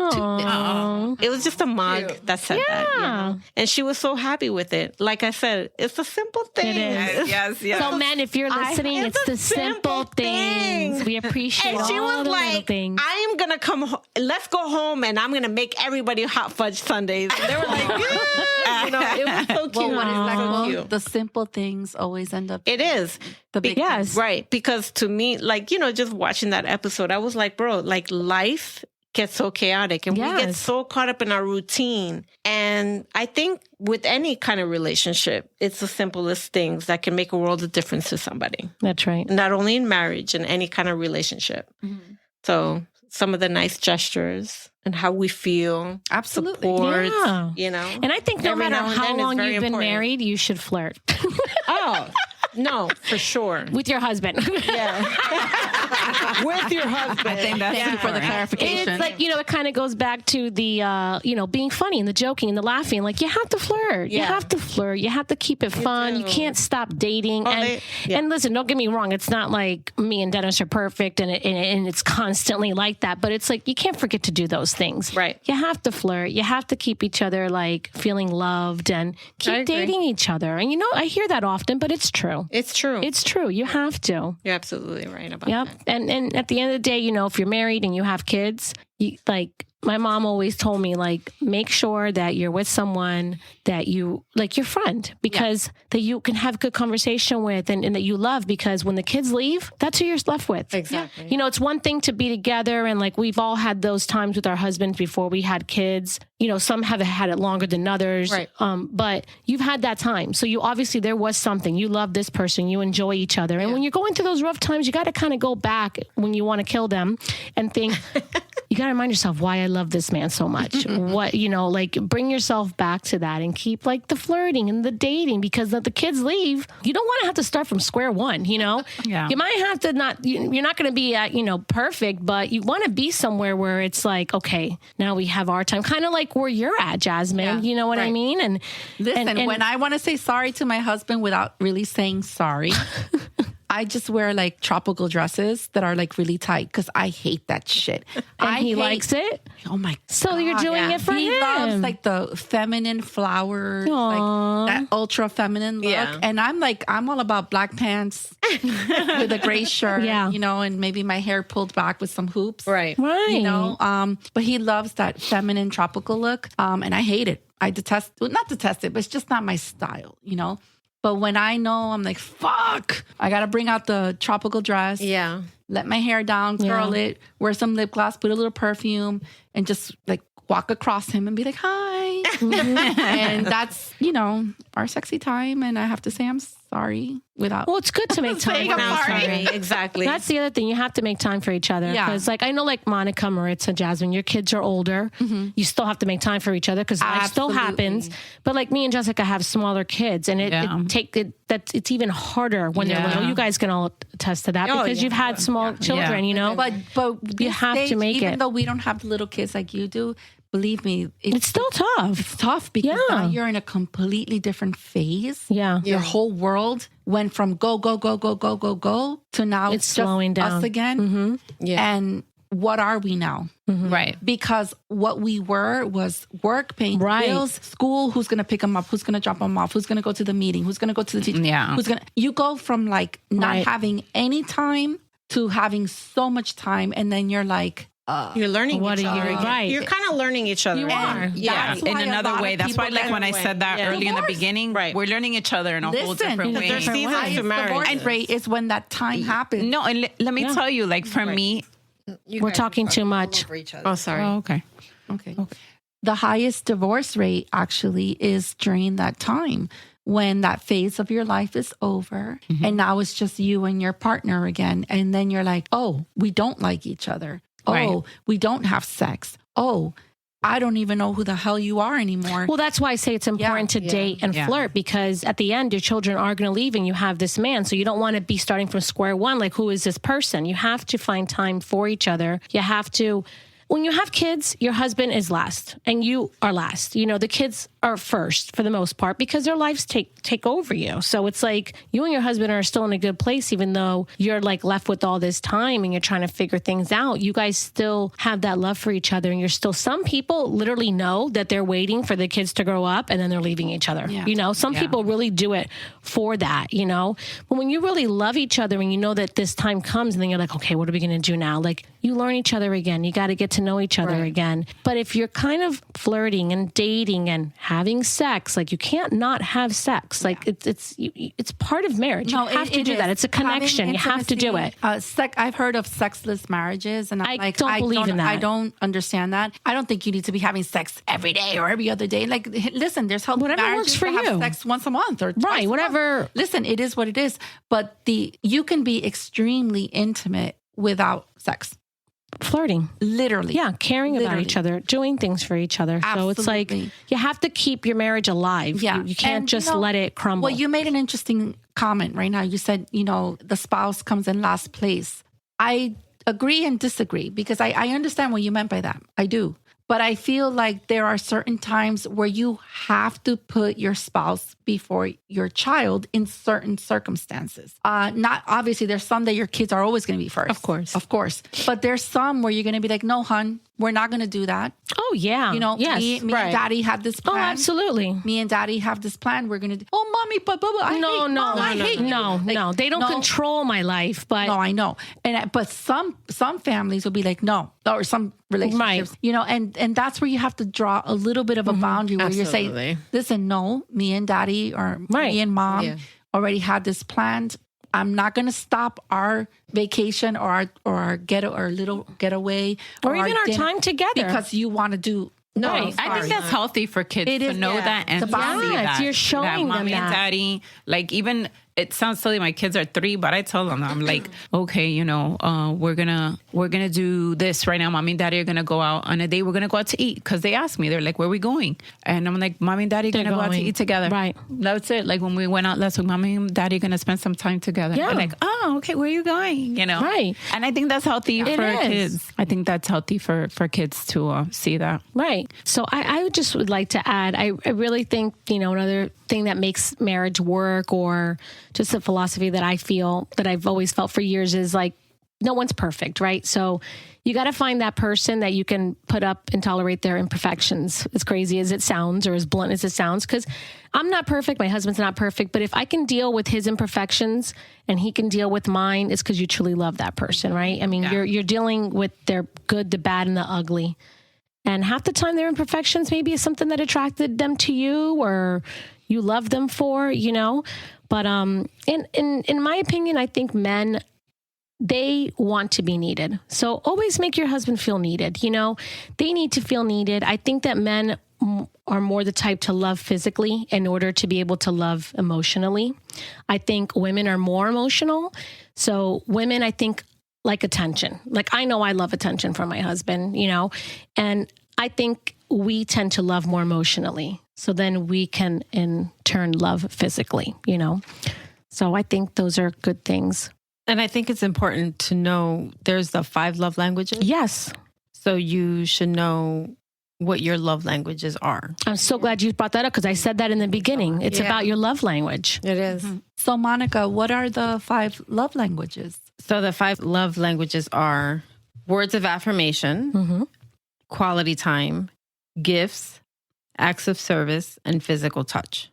It was just a mug that said that. You know? And she was so happy with it. Like I said, it's a simple thing. It is. Yes. So, men, if you're listening, it's the simple things. We appreciate And she all was the little like, things. I am going to come home. Let's go home, and I'm going to make everybody hot fudge sundaes. And they were like, yeah. You know, it was so cute. Well, what is that So called? cute. The simple things always end up It is. the big Yes. Right. Because to me, like, you know, just watching that episode, I was like, bro, like life gets so chaotic and we get Yes. so caught up in our routine. And I think with any kind of relationship, it's the simplest things that can make a world of difference to somebody. That's right. Not only in marriage, in any kind of relationship. So some of the nice gestures and how we feel. Absolutely. Support, Yeah. you know. And I think no Every matter now and how then is long very you've been important. married, you should flirt Oh, no, for sure. with your husband. Yeah. With your husband. I think that's Thank you for the important. clarification. It's like, you know, it kind of goes back to the, you know, being funny and the joking and the laughing. Like, you have to flirt. You Yeah. have to flirt. You have to keep it fun. You do. can't stop dating. Oh, and, yeah. and listen, don't get me wrong. It's not like me and Dennis are perfect and it's constantly like that. But it's like, you can't forget to do those things. Right. You have to flirt. You have to keep each other, like, feeling loved and I keep agree. dating each other. And, you know, I hear that often, but it's true. It's true. It's true. You have to. You're absolutely right about Yep. that. And at the end of the day, you know, if you're married and you have kids, you, like, my mom always told me, like, make sure that you're with someone that you, like, your friend, because that you can have good conversation with and that you love, because when the kids leave, that's who you're left with. Exactly. You know, it's one thing to be together, and like, we've all had those times with our husbands before we had kids. You know, some have had it longer than others. Right. But you've had that time. So you obviously, there was something. You love this person. You enjoy each other. And when you're going through those rough times, you got to kind of go back when you want to kill them and think, you got to remind yourself why I love this man so much. What, you know, like, bring yourself back to that and keep, like, the flirting and the dating, because the kids leave. You don't want to have to start from square one, you know? Yeah. You might have to you're not going to be at, you know, perfect, but you want to be somewhere where it's like, okay, now we have our time. Kind of like where you're at, Jasmine. Yeah. You know what I Right. mean? And Listen, and when I want to say sorry to my husband without really saying sorry, I just wear like tropical dresses that are like really tight because I hate that shit. he likes it. Oh my god! So you're doing it for he him. loves like the feminine flowers, Aw. like that ultra feminine look. Yeah. And I'm all about black pants with a gray shirt, Yeah. you know, and maybe my hair pulled back with some hoops, Right. Right. You know, but he loves that feminine tropical look, and I hate it. I not detest it, but it's just not my style, you know. But when I know, I'm like, fuck, I got to bring out the tropical dress. Yeah. Let my hair down, curl it, wear some lip gloss, put a little perfume, and just like walk across him and be like, hi. And that's, you know, our sexy time. And I have to say I'm sorry without. Well, it's good to make time. Saying for I'm each sorry. other. Exactly. That's the other thing. You have to make time for each other. Yeah. Because, like, I know, like, Monica, Maritza, Jasmine, your kids are older. You still have to make time for each other because life still Absolutely. happens. But, like, me and Jessica have smaller kids, and it's even harder when they're Yeah. little. You guys can all attest to that Oh, because yeah. you've had small children, you know? But you this have to stage, make even it. though we don't have little kids like you do, believe me, It's still tough. it's tough because Yeah. now you're in a completely different phase. Yeah. Your whole world went from go, go, go, go, go, go, go to now It's just slowing down. us again. Yeah. And what are we now? Right. Because what we were was work, paying Right. bills, school, who's going to pick them up, who's going to drop them off, who's going to go to the meeting, who's going to go to the teacher. Yeah. You go from like not Right. having any time to having so much time. And then you're like, You're learning What each are you- other. right. You're kind of learning each other. You are. Yeah, That's in why a another lot way. of That's why, people like, when I said that Yeah. early in the Divorce. beginning, Right. we're learning each other in a whole different because way. there's seasons highest to marriage. divorce rate is when that time happens. No, and let me tell you, like, for me, We're talking too much. Oh, sorry. okay. Okay. The highest divorce rate actually is during that time when that phase of your life is over and now it's just you and your partner again. And then you're like, oh, we don't like each other. Oh, Right. we don't have sex. Oh, I don't even know who the hell you are anymore. Well, that's why I say it's important to date and flirt, because at the end, your children are going to leave and you have this man. So you don't want to be starting from square one. Like, who is this person? You have to find time for each other. You have to, when you have kids, your husband is last and you are last. You know, the kids are first for the most part because their lives take over you. So it's like you and your husband are still in a good place, even though you're like left with all this time and you're trying to figure things out. You guys still have that love for each other, and you're still, some people literally know that they're waiting for the kids to grow up and then they're leaving each other. Yeah. You know, some people really do it for that, you know, but when you really love each other and you know that this time comes and then you're like, okay, what are we going to do now? Like, you learn each other again. You got to get to know each other again. But if you're kind of flirting and dating and having sex, like, you can't not have sex. Like, it's part of marriage. No, you have to do that. It's a connection. You have to do it. I've heard of sexless marriages, and I don't believe in that. I don't understand that. I don't think you need to be having sex every day or every other day. Like, listen, there's healthy Whatever marriages works for that have you. sex once a month or twice Right, a whatever. month. Listen, it is what it is. But you can be extremely intimate without sex. Flirting. Literally. Yeah, caring about Literally. each other, doing things for each other. So it's like, Absolutely. you have to keep your marriage alive. Yeah. You can't And, just let it crumble. Well, you made an interesting comment right now. You said, the spouse comes in last place. I agree and disagree, because I understand what you meant by that. I do. But I feel like there are certain times where you have to put your spouse before your child in certain circumstances. Not obviously, there's some that your kids are always going to be first. Of course. But there's some where you're going to be like, no, hon, we're not going to do that. Oh, yeah. Yes. Me and Daddy have this plan. Oh, absolutely. Me and Daddy have this plan. We're going to mommy, but I hate you. No. They don't control my life, but No, I know. But some families will be like, no, or some relationships, and that's where you have to draw a little bit of a boundary where you're saying, Absolutely. listen, no, me and Daddy or me and Mom already had this planned. I'm not going to stop our vacation or our little getaway or even our dinner time together because you want to do. No, Right. I think that's healthy for kids It to is, know yeah. that and It's to a boundary. see that. You're showing that them mommy and that. daddy, like, even it sounds silly. My kids are 3, but I tell them, I'm like, okay, we're gonna do this right now. Mommy and daddy are gonna go out on a date. We're gonna go out to eat because they asked me. They're like, where are we going? And I'm like, mommy and daddy are They're gonna go out to going. eat together. Right. That's it. Like when we went out last week, mommy and daddy are gonna spend some time together. Yeah. They're like, oh, okay, where are you going? Right. And I think that's healthy It for is. kids. I think that's healthy for kids to see that. Right. So I just would like to add, I really think, another thing that makes marriage work, or just a philosophy that I feel that I've always felt for years, is like, no one's perfect, right? So you got to find that person that you can put up and tolerate their imperfections, as crazy as it sounds or as blunt as it sounds, because I'm not perfect. My husband's not perfect. But if I can deal with his imperfections and he can deal with mine, it's because you truly love that person, right? I mean, you're dealing with their good, the bad, and the ugly. And half the time their imperfections maybe is something that attracted them to you or you love them for, But in my opinion, I think men, they want to be needed. So always make your husband feel needed. They need to feel needed. I think that men are more the type to love physically in order to be able to love emotionally. I think women are more emotional. So women, I think, like attention. Like, I know I love attention from my husband, and I think we tend to love more emotionally. So then we can in turn love physically, So I think those are good things. And I think it's important to know there's the 5 love languages. Yes. So you should know what your love languages are. I'm so glad you brought that up, because I said that in the beginning. It's about your love language. It is. So, Monica, what are the 5 love languages? So the 5 love languages are words of affirmation, quality time, gifts, acts of service, and physical touch.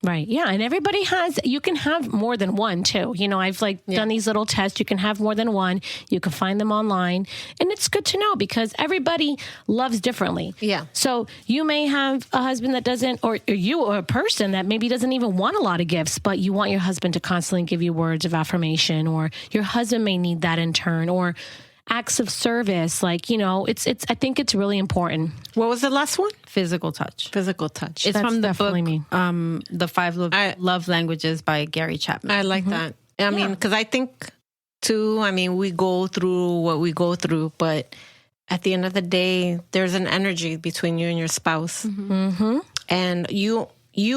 Right. Yeah. And everybody you can have more than one too. I've done these little tests. You can have more than one. You can find them online. And it's good to know because everybody loves differently. Yeah. So you may have a husband that doesn't, or you or a person that maybe doesn't even want a lot of gifts, but you want your husband to constantly give you words of affirmation, or your husband may need that in turn, or acts of service. I think it's really important. What was the last one? physical touch. Physical touch. It's That's from the definitely book, The Five Love Languages by Gary Chapman. I like that. I mean, because I think too, I mean, we go through what we go through, but at the end of the day, there's an energy between you and your spouse. And you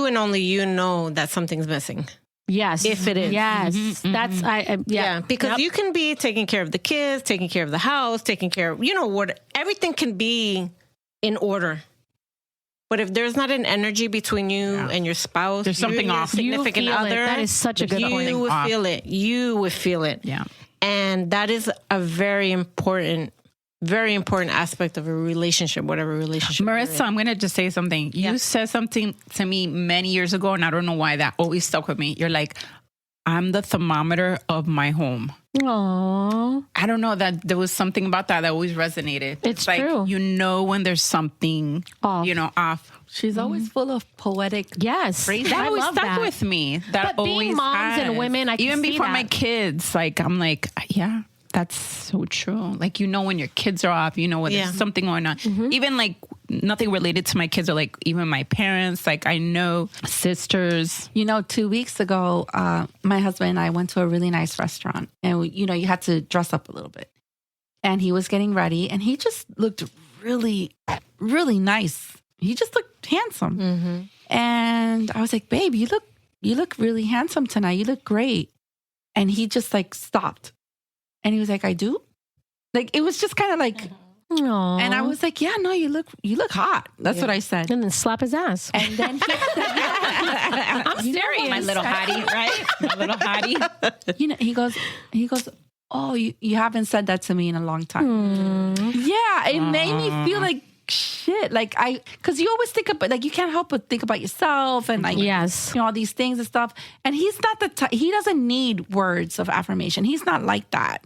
and only you know that something's missing. Yes. If it is. Yes. That's, Yeah, because you can be taking care of the kids, taking care of the house, taking care of, what, everything can be in order. But if there's not an energy between you and your spouse, There's something you and your off. significant You feel other, it. That is such a good point. you would Off. feel it. You would feel it. Yeah. And that is a very important aspect of a relationship, whatever relationship. you're Marissa, in. I'm going to just say something. You said something to me many years ago, and I don't know why that always stuck with me. You're like, I'm the thermometer of my home. Aww. I don't know, that there was something about that always resonated. It's like, true. you know when there's something, Off. off. She's always full of poetic. Yes. That I always love stuck that. with me. That But being always moms and has. women, I can even see before that. my kids, like I'm like, yeah, that's so true. Like when your kids are off, when Yeah. there's something going on. Even like nothing related to my kids, or like even my parents. Like I know sisters. 2 weeks ago, my husband and I went to a really nice restaurant, and you had to dress up a little bit. And he was getting ready, and he just looked really, really nice. He just looked handsome. And I was like, "Babe, you look really handsome tonight. You look great." And he just like stopped, and he was like, "I do." Like it was just kind of like, Aww. and I was like, "Yeah, no, you look hot." That's what I said. And then slap his ass. And then he, I'm serious. My little hottie, right? My little hottie. he goes, "Oh, you haven't said that to me in a long time." Yeah, it made me feel like shit. Like because you always think about, like, you can't help but think about yourself and like, Yes. all these things and stuff. And he's not the type, he doesn't need words of affirmation. He's not like that,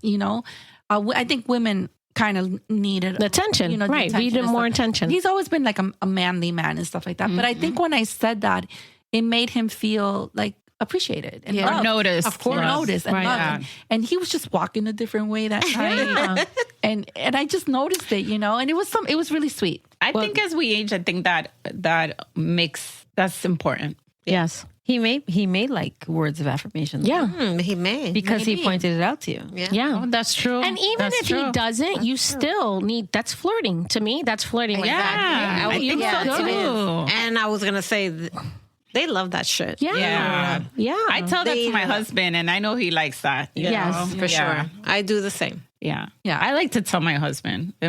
I think women kind of needed The attention, the right. We attention need and more stuff. attention. He's always been like a manly man and stuff like that. But I think when I said that, it made him feel like appreciated and loved. Noticed. Of course, noticed and Right. loved. And he was just walking a different way that night. And I just noticed it, and it was really sweet. I think as we age, I think that's important. Yes. He made like words of affirmation. Yeah. He may. Because he pointed it out to you. Yeah. Oh, that's true. And even if he doesn't, you still need, that's flirting. To me, that's flirting. Like that. Yeah, I think so good. too. And I was going to say, they love that shit. Yeah. Yeah. Yeah. I tell that They to my love- husband, and I know he likes that. Yes, For sure. I do the same. Yeah. Yeah. I like to tell my husband. It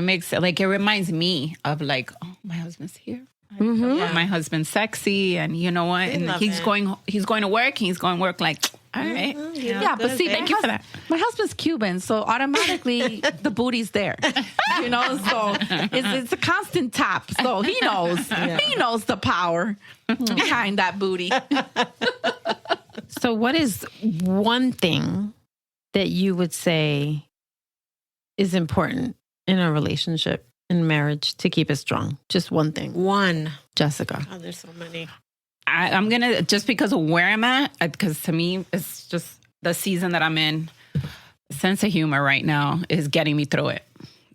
reminds me of like, oh, my husband's here. My husband's sexy, and you know what? And love he's it. going to work. He's going to work like, all right. Yeah, but see, Thank you for that. my husband's Cuban, so automatically the booty's there. So it's a constant tap. So he knows. He knows the power behind that booty. So what is one thing that you would say is important in a relationship, in marriage, to keep it strong? Just one thing. One. Jessica. Oh, there's so many. I'm going to, just because of where I'm at, because to me, it's just the season that I'm in, sense of humor right now is getting me through it.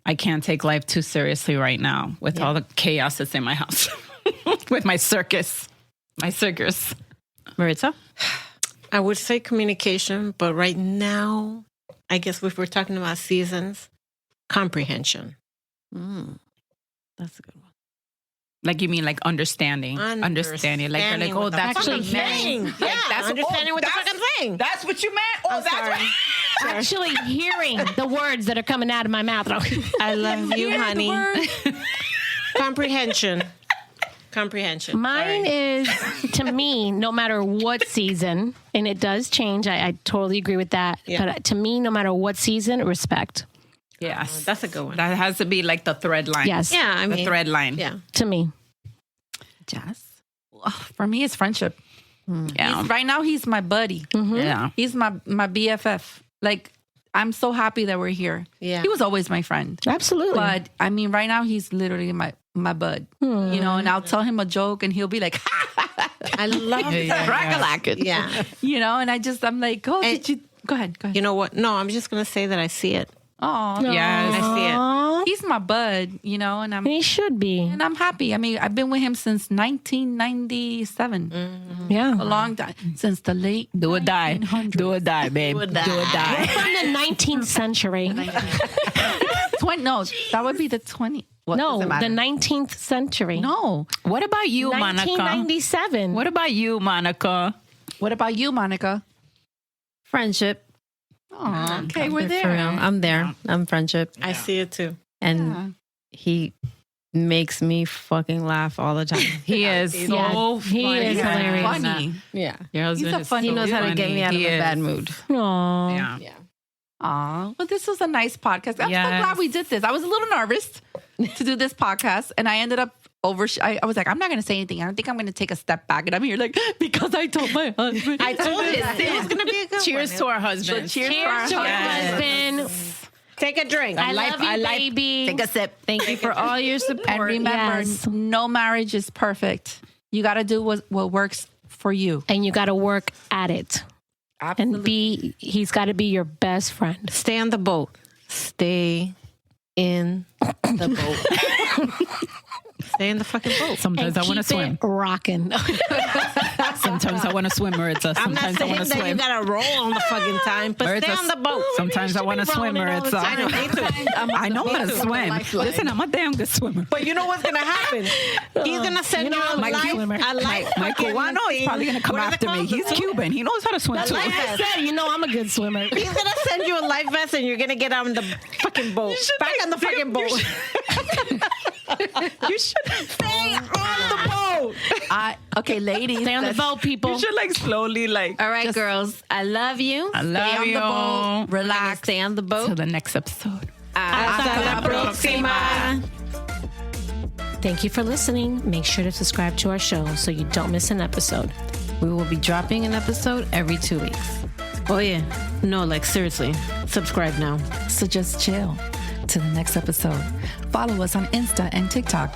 I can't take life too seriously right now with all the chaos that's in my house, with my circus. Maritza? I would say communication, but right now, I guess if we're talking about seasons, comprehension. That's a good one. Like, you mean like understanding. Like, you're like, oh, what the that's fuck what I'm you meant. saying. Like, Yeah, understanding what the fuck I'm saying. That's what you meant? Oh, I'm sorry. Actually hearing the words that are coming out of my mouth. I love you, honey. Comprehension. Mine is, to me, no matter what season, and it does change. I totally agree with that. Yeah. But to me, no matter what season, respect. Yes. That's a good one. That has to be like the thread line. Yes. Yeah, I The mean, thread line. yeah. To me. Jess? For me, it's friendship. Yeah. Right now, he's my buddy. Yeah. He's my BFF. Like, I'm so happy that we're here. Yeah. He was always my friend. Absolutely. But I mean, right now he's literally my bud. And I'll tell him a joke and he'll be like, I love that. Yeah. and I'm like, oh, And- did you? Go ahead. You know what? No, I'm just going to say that I see it. Oh, Yes. I see it. he's my bud, you know, and He should be. I'm happy. I mean, I've been with him since 1997. Yeah. A long time. Since the late Do or die. 1900s. Do or die, babe. Do or die. From the 19th century. No, that would be the 20. What No, does it the matter? 19th century. No. What about you, Monica? 1997. What about you, Monica? What about you, Monica? Friendship. Oh, okay, we're For there. real. I'm there. I'm friendship. I see it too. And he makes me fucking laugh all the time. He is Yeah, so he funny. is hilarious. Funny. Yeah. Your husband a is funny He so knows how to get me out of funny. a He bad is. mood. Aw. Yeah. Aw, well, this was a nice podcast. I'm so Yes. glad we did this. I was a little nervous to do this podcast, and I ended up I was like, I'm not going to say anything. I don't think I'm going to take a step back. And I'm here like, because I told my husband. I told you it was going to be a good Cheers to our husbands. Cheers to our Cheers to our husbands. husband. Take a drink. I love you, baby. Take a sip. Thank you for all your support. And remember, Yes. no marriage is perfect. You got to do what works for you. And you got to work at it. And he's got to be your best friend. Stay on the boat. Stay in the boat. Stay in the fucking boat. Sometimes I want to swim. Rocking. Sometimes I want to swim, Maritza. I'm not Sometimes I saying want to that you swim. gotta roll on the fucking time, but Maritza, stay on the boat. Sometimes I want to swim, Maritza. I know, me too. I know how to swim. Listen, I'm a damn good swimmer. But you know what's gonna happen? He's gonna send you, I'm a a good life, swimmer. a life. My Cubano is probably going to come after me. He's Cuban. He knows how to swim too. Like I said, you know I'm a good swimmer. He's gonna send you a life vest, and you're gonna get on the fucking boat. Back on the fucking boat. You should stay on the boat. Okay, ladies. Stay on the let's- boat, people. You should like slowly like. All right, girls. I love you. I love Stay on you. the boat. Relax. Stay on the boat. Till the next episode. Hasta la próxima. Thank you for listening. Make sure to subscribe to our show so you don't miss an episode. We will be dropping an episode every 2 weeks. Oh, yeah. No, like, seriously. Subscribe now. So just chill. To the next episode. Follow us on Insta and TikTok.